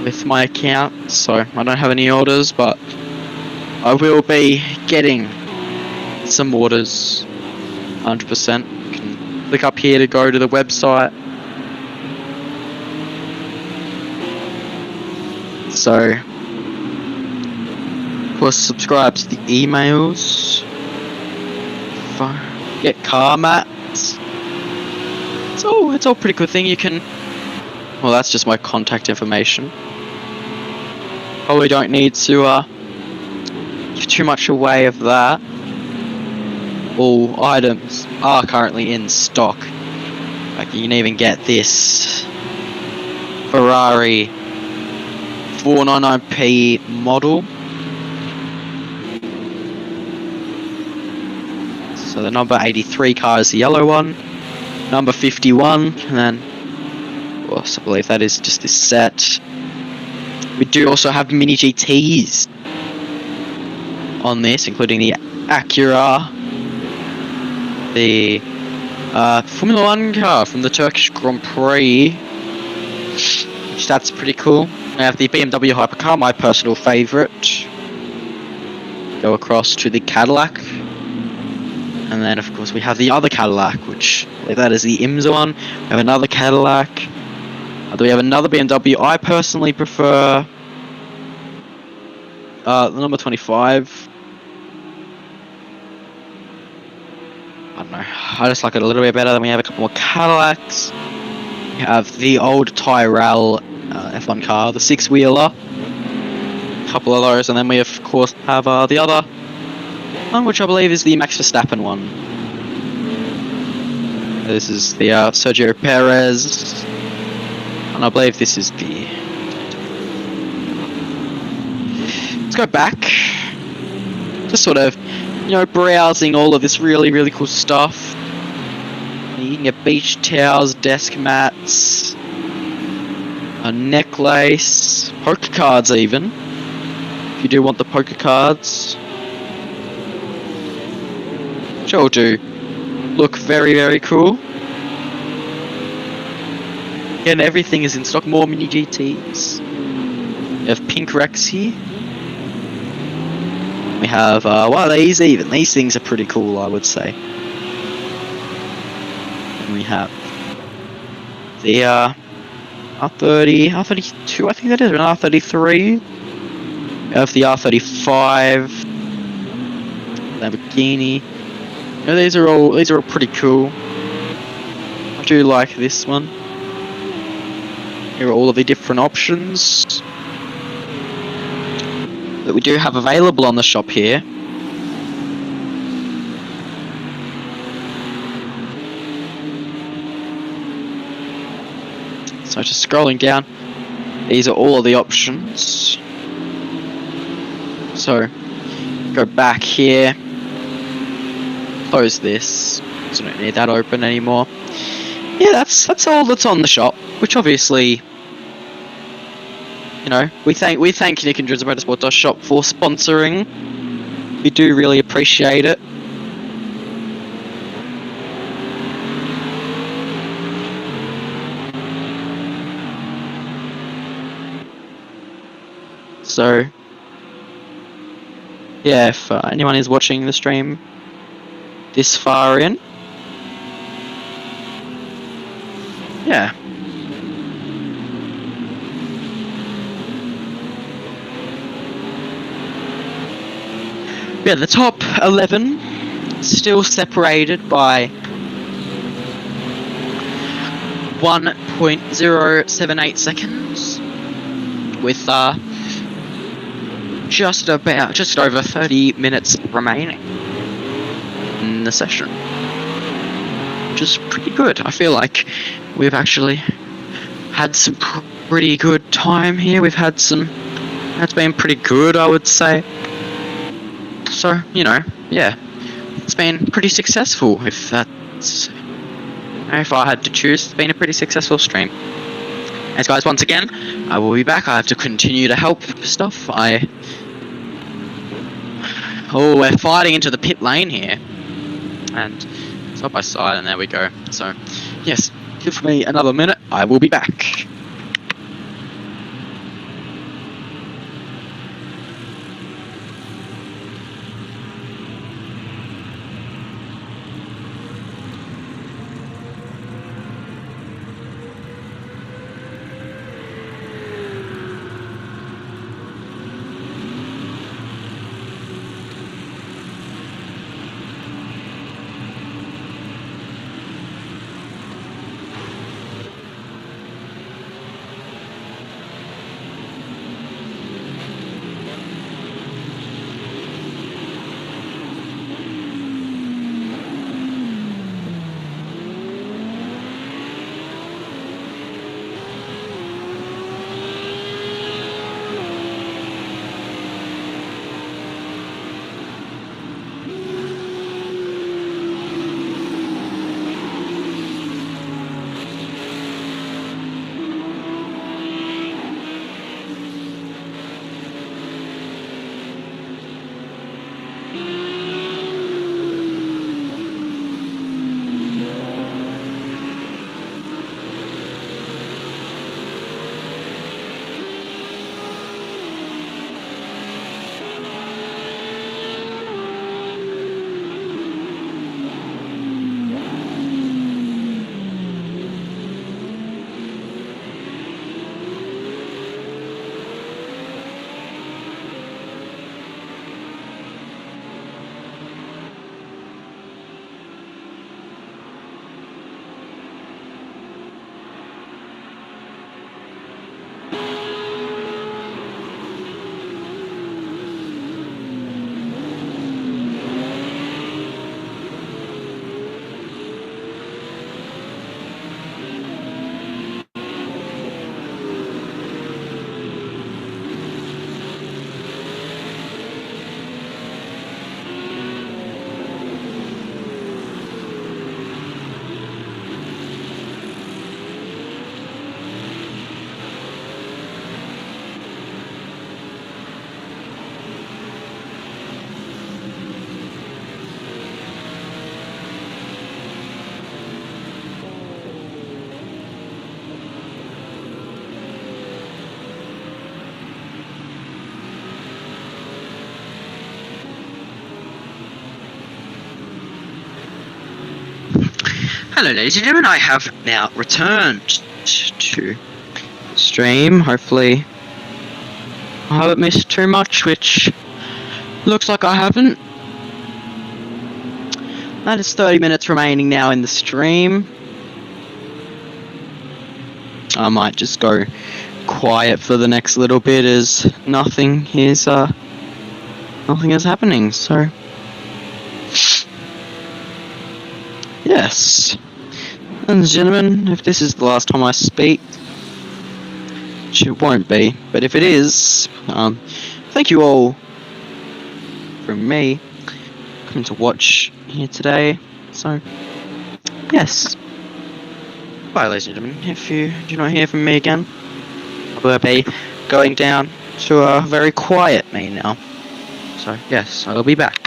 with my account, so I don't have any orders, but I will be getting some orders 100%. You can click up here to go to the website. So, of course, subscribe to the emails. Get car mats. It's all pretty good thing. You can. Well, that's just my contact information. Probably don't need to give too much away of that. All items are currently in stock. Like, you can even get this Ferrari 499p model. So the number 83 car is the yellow one, number 51, and then, of course, I believe that is just this set. We do also have mini GTs on this, including the Acura, the Formula 1 car from the Turkish Grand Prix, which that's pretty cool. We have the BMW hypercar, my personal favourite. Go across to the Cadillac. And then, of course, we have the other Cadillac, which that is the IMSA one. We have another Cadillac. We have another BMW. I personally prefer the number 25. I don't know. I just like it a little bit better. Then we have a couple more Cadillacs. We have the old Tyrrell F1 car, the six-wheeler. A couple of those, and then we of course have the other one, which I believe is the Max Verstappen one. This is the Sergio Perez, and I believe this is the. Let's go back. Just sort of, browsing all of this really cool stuff. You can get beach towels, desk mats, a necklace, poker cards even, if you do want the poker cards. Which all do look very cool. Again, everything is in stock. More mini GTs. We have pink Rex here. We have, these even. These things are pretty cool, I would say. And we have the R30, R32, I think that is, an R33. We have the R35, Lamborghini. These are all pretty cool. I do like this one. Here are all of the different options that we do have available on the shop here. So just scrolling down, these are all of the options. So go back here, close this, so I don't need that open anymore. Yeah, that's all that's on the shop, which obviously, we thank Nick and Drew's Motorsports shop for sponsoring. We do really appreciate it. So, yeah, if anyone is watching the stream this far in. Yeah. Yeah, the top 11 still separated by 1.078 seconds, with just over 30 minutes remaining in the session, which is pretty good. I feel like we've actually had some pretty good time here. That's been pretty good, I would say. So, yeah, it's been pretty successful. If I had to choose, it's been a pretty successful stream. As guys, once again, I will be back. I have to continue to help stuff. We're fighting into the pit lane here, and side by side, and there we go. So, yes, give me another minute. I will be back. Hello ladies and gentlemen, I have now returned to stream. Hopefully I haven't missed too much, which looks like I haven't. That is 30 minutes remaining now in the stream. I might just go quiet for the next little bit as nothing is happening, so yes. Ladies and gentlemen, if this is the last time I speak, which it won't be, but if it is, thank you all from me coming to watch here today. So, yes. Bye, ladies and gentlemen. If you do not hear from me again, I will be going down to a very quiet me now. So, yes, I will be back.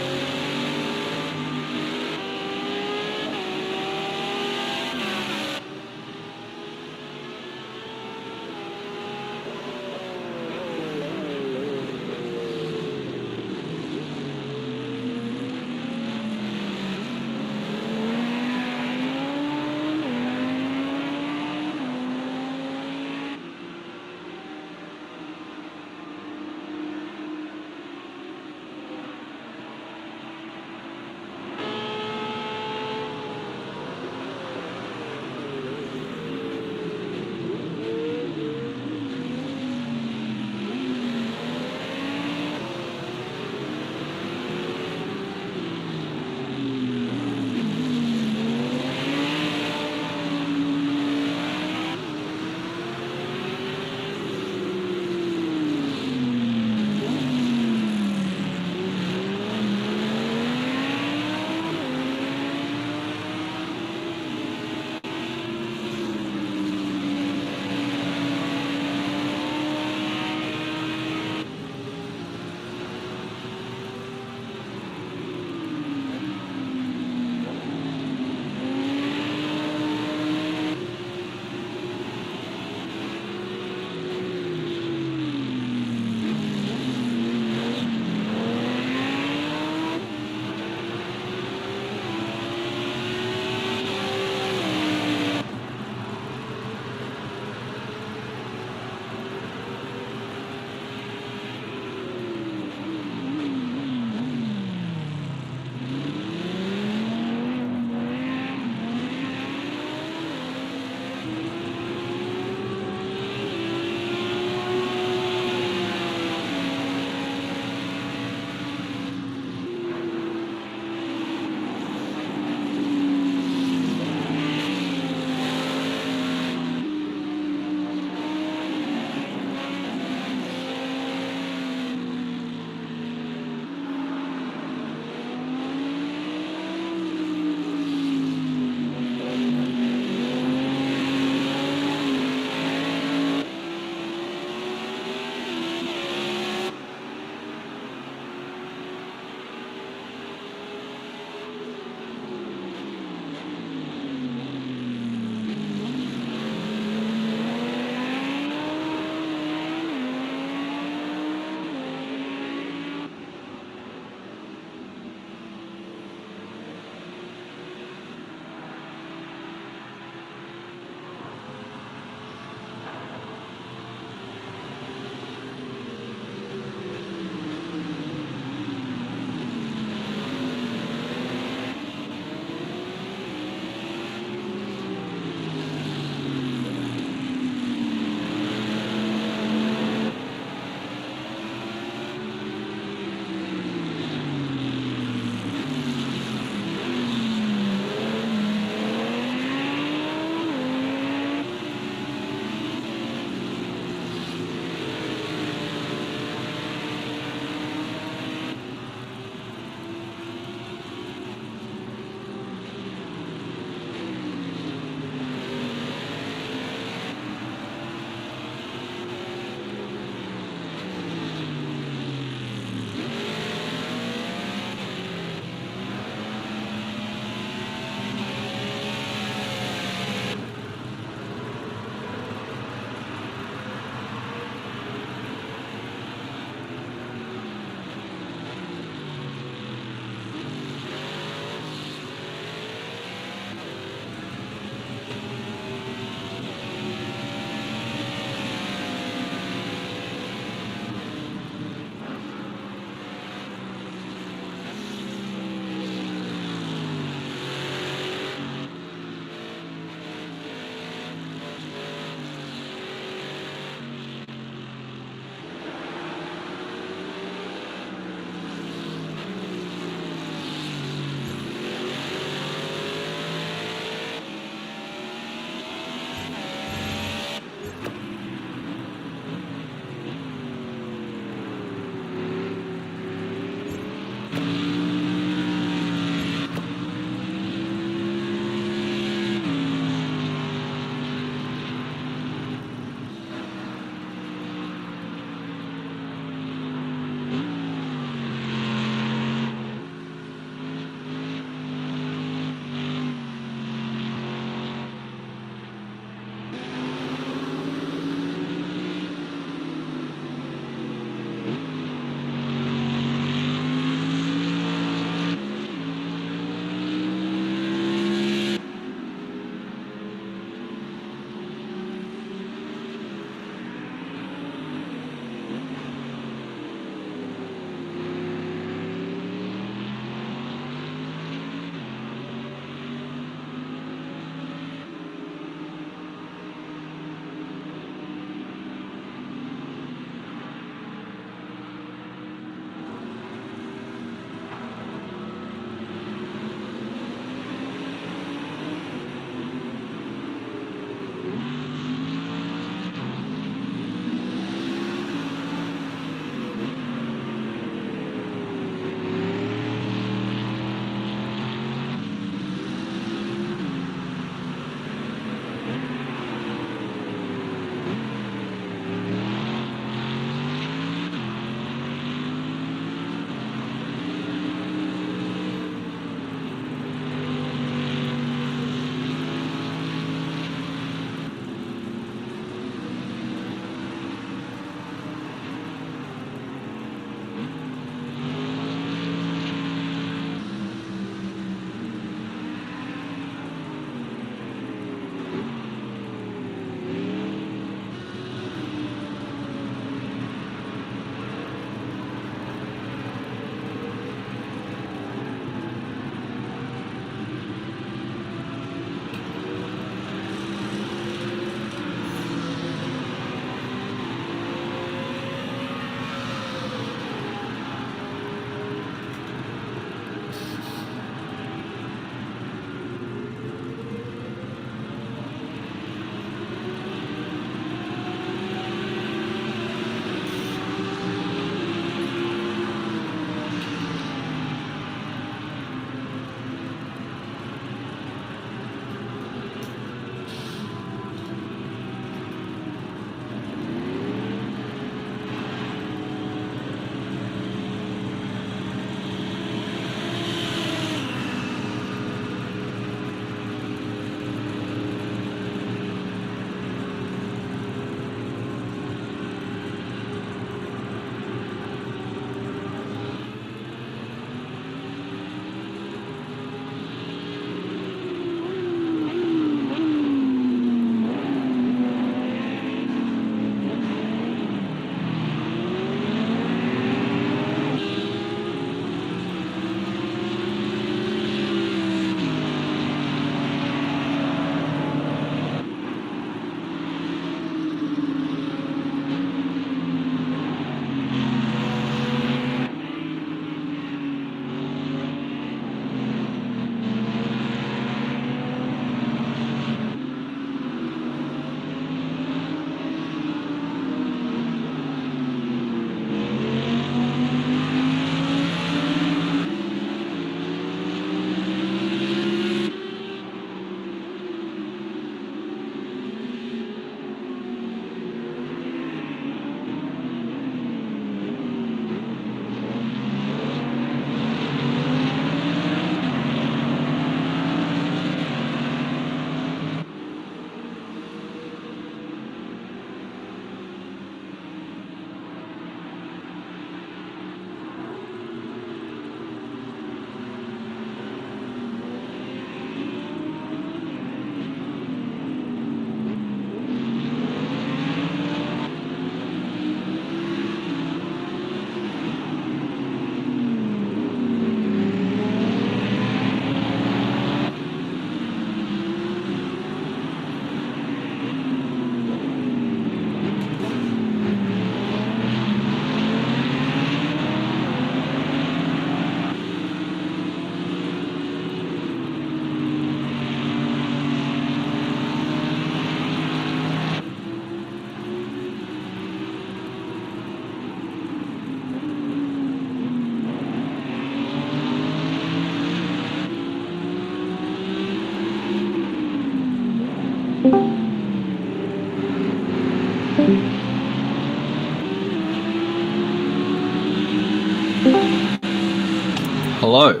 hello.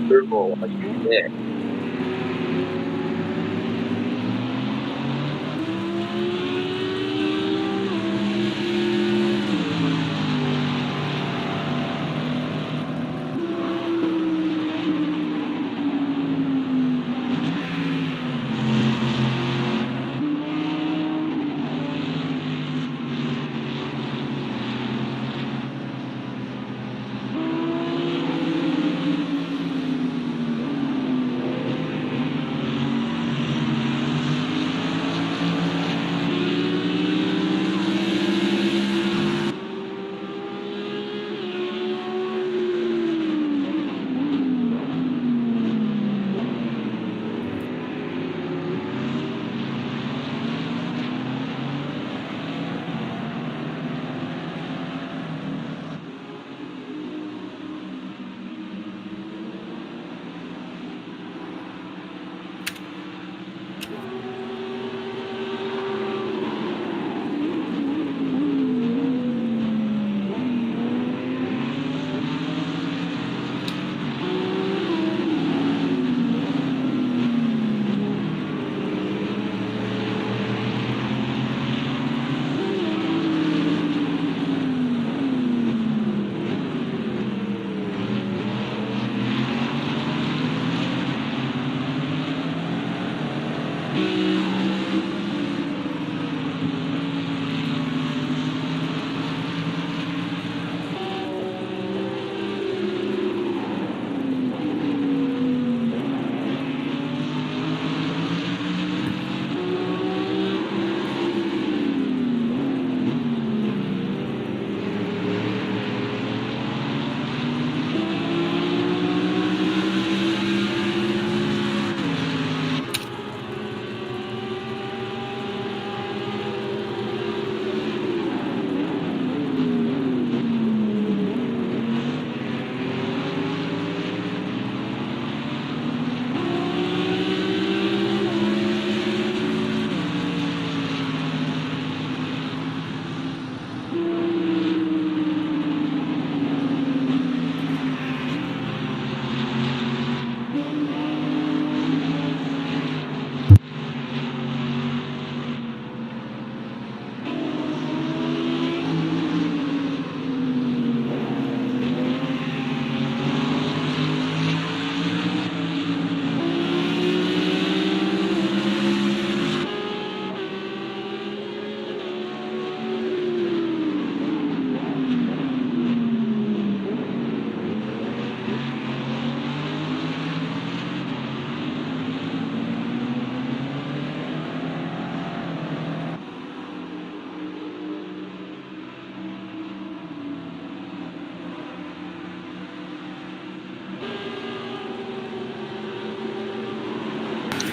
Google, are you there?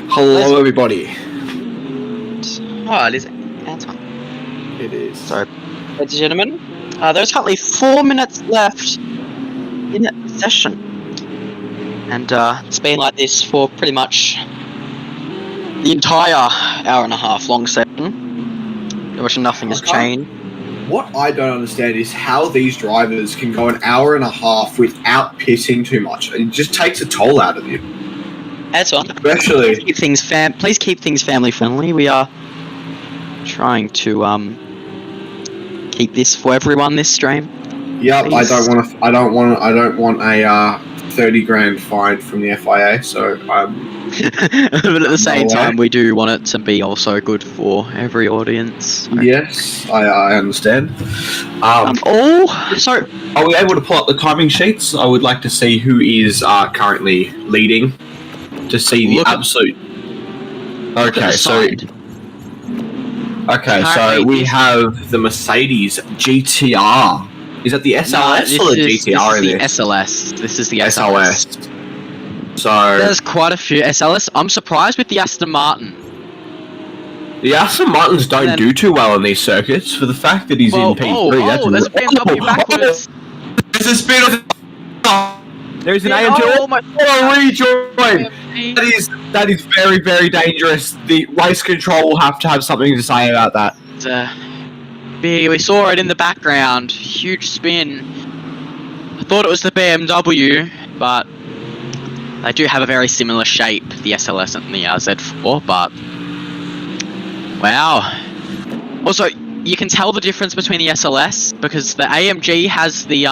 Hello, everybody. Oh, it is Anton. It is. Sorry, ladies and gentlemen. There's currently 4 minutes left in the session. And it's been like this for pretty much the entire hour and a half long session. Which nothing has changed. What I don't understand is how these drivers can go an hour and a half without pissing too much. It just takes a toll out of you. That's on. Especially, Please keep things family friendly. We are trying to keep this for everyone. This stream. Yep, Please. I don't want a 30 grand fine from the FIA. So but at the same time, we do want it to be also good for every audience. So. Yes, I understand. So are we able to pull up the timing sheets? I would like to see who is currently leading. To see the absolute. Okay, so we have the Mercedes GTR. Is that the SLS or the GTR? This is the SLS. This is the SLS. So there's quite a few SLS. I'm surprised with the Aston Martin. The Aston Martins don't do too well in these circuits for the fact that he's in P3. There's a BMW backwards. There's a spin of. There's an AM2. Oh my God! Rejoin. That is very, very dangerous. The race control will have to have something to say about that. We saw it in the background. Huge spin. I thought it was the BMW, but they do have a very similar shape, the SLS and the Z4, but wow. Also, you can tell the difference between the SLS because the AMG has the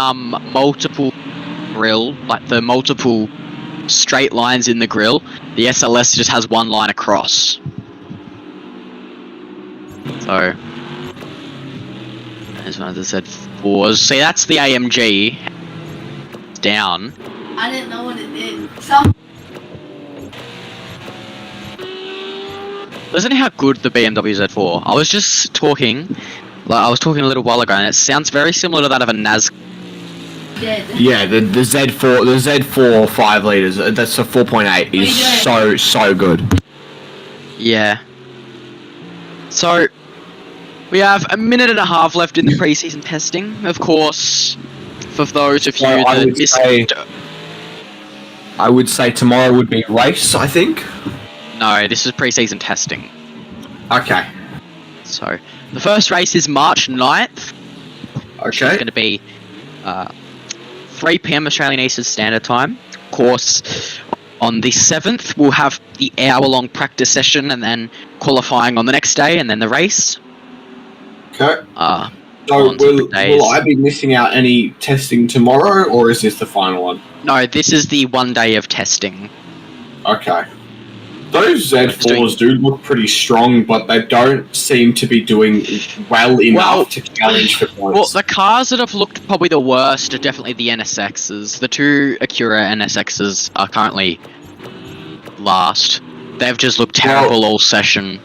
multiple grille, like the multiple straight lines in the grille. The SLS just has one line across. So, there's one of the Z4s. See, that's the AMG. It's down. I didn't know what it did. Listen to how good the BMW Z4. I was just talking, I was talking a little while ago, and it sounds very similar to that of a NASCAR. Yeah, the Z4 5 liters. That's a 4.8 is so good. Yeah. So we have a minute and a half left in the pre-season testing. Of course, for those of you that missed, I would say tomorrow would be race. I think. No, this is pre-season testing. Okay. So the first race is March 9th. Okay. Which is going to be 3 PM Australian Eastern Standard Time. Of course, on the 7th, we'll have the hour-long practice session and then qualifying on the next day and then the race. Okay. So will I be missing out any testing tomorrow, or is this the final one? No, this is the 1 day of testing. Okay. Those Z4s do look pretty strong, but they don't seem to be doing well enough to challenge for points. Well, the cars that have looked probably the worst are definitely the NSXs. The 2 Acura NSXs are currently last. They've just looked terrible all session.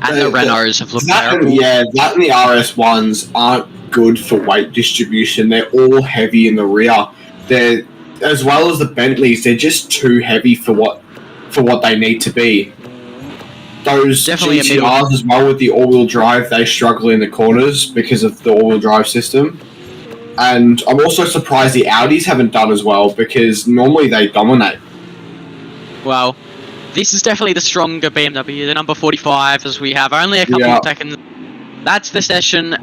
And the Renaults have looked terrible. Yeah, that and the RS1s aren't good for weight distribution. They're all heavy in the rear. They're, as well as the Bentleys, they're just too heavy for what they need to be. Those Definitely GTRs as well with the all-wheel drive, they struggle in the corners because of the all-wheel drive system. And I'm also surprised the Audis haven't done as well because normally they dominate. Well, this is definitely the stronger BMW, the number 45, as we have only a couple of seconds. That's the session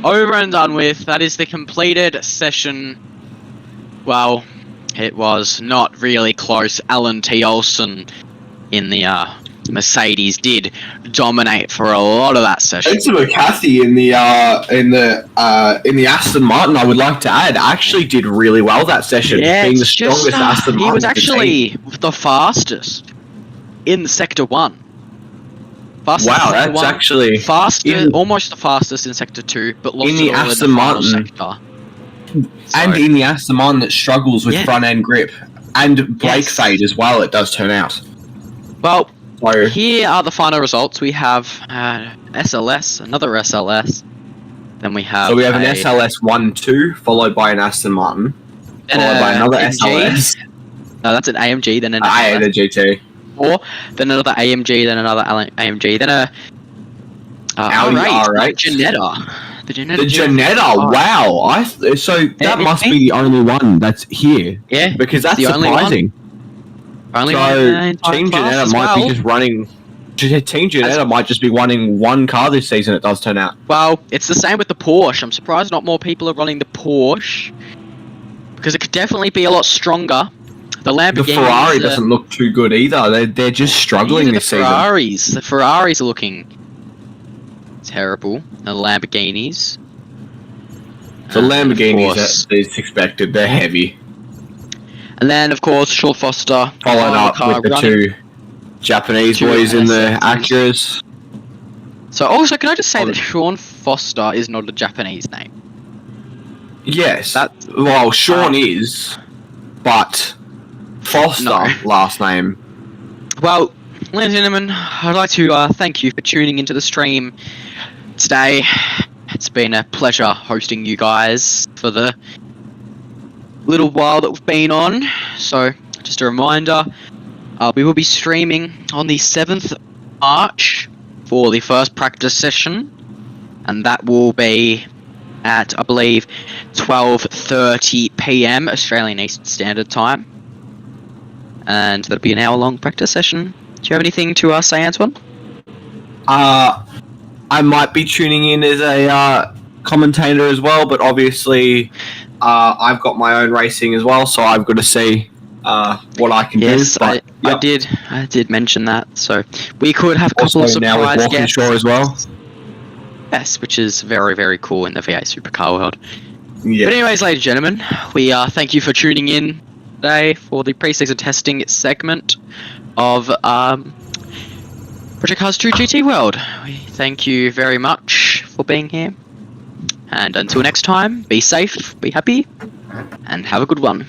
over and done with. That is the completed session. Well, it was not really close. Alan T. Olsen in the Mercedes did dominate for a lot of that session. Spencer McCarthy in the Aston Martin, I would like to add, actually did really well that session, being the strongest Aston Martin. He was actually the fastest in Sector 1. Wow, that's actually almost the fastest in Sector 2, but lost in the Aston Martin sector. And in the Aston Martin that struggles with front end grip and brake fade as well, it does turn out. Well, here are the final results. We have SLS, another SLS. Then we have an SLS 1-2, followed by an Aston Martin, followed by another AMG. SLS. No, that's an AMG, then an SLS. The GT. Then another AMG, then another AMG, then a Audi R8. Janetta. The Janetta, wow! So that must be the only one that's here. Yeah, because that's surprising. Only so Team Janetta might be just running. Team Janetta might just be running one car this season. It does turn out. Well, it's the same with the Porsche. I'm surprised not more people are running the Porsche because it could definitely be a lot stronger. The Lamborghini. The Ferrari doesn't look too good either. They're just struggling this season. The Ferraris are looking terrible. The Lamborghinis. The Lamborghinis, as expected, they're heavy. And then, of course, Sean Foster. Followed up with the two Japanese boys in the Acuras. So, also, can I just say that Sean Foster is not a Japanese name? Yes. Sean is, but Foster, last name. Well, ladies and gentlemen, I'd like to thank you for tuning into the stream today. It's been a pleasure hosting you guys for the little while that we've been on. So, just a reminder, we will be streaming on the 7th of March for the first practice session, and that will be at, I believe, 12:30 PM Australian Eastern Standard Time. And that'll be an hour-long practice session. Do you have anything to say, Antoine? I might be tuning in as a commentator as well, but obviously I've got my own racing as well, so I've got to see what I can Yes, do. But I did mention that. So we could have a couple also of now with surprise guests. Walkinshaw as well. Yes, which is very, very cool in the V8 Supercar world. Yeah. But anyways, ladies and gentlemen, we thank you for tuning in today for the pre-season testing segment of Project Cars 2 GT World. We thank you very much for being here. And until next time, be safe, be happy, and have a good one.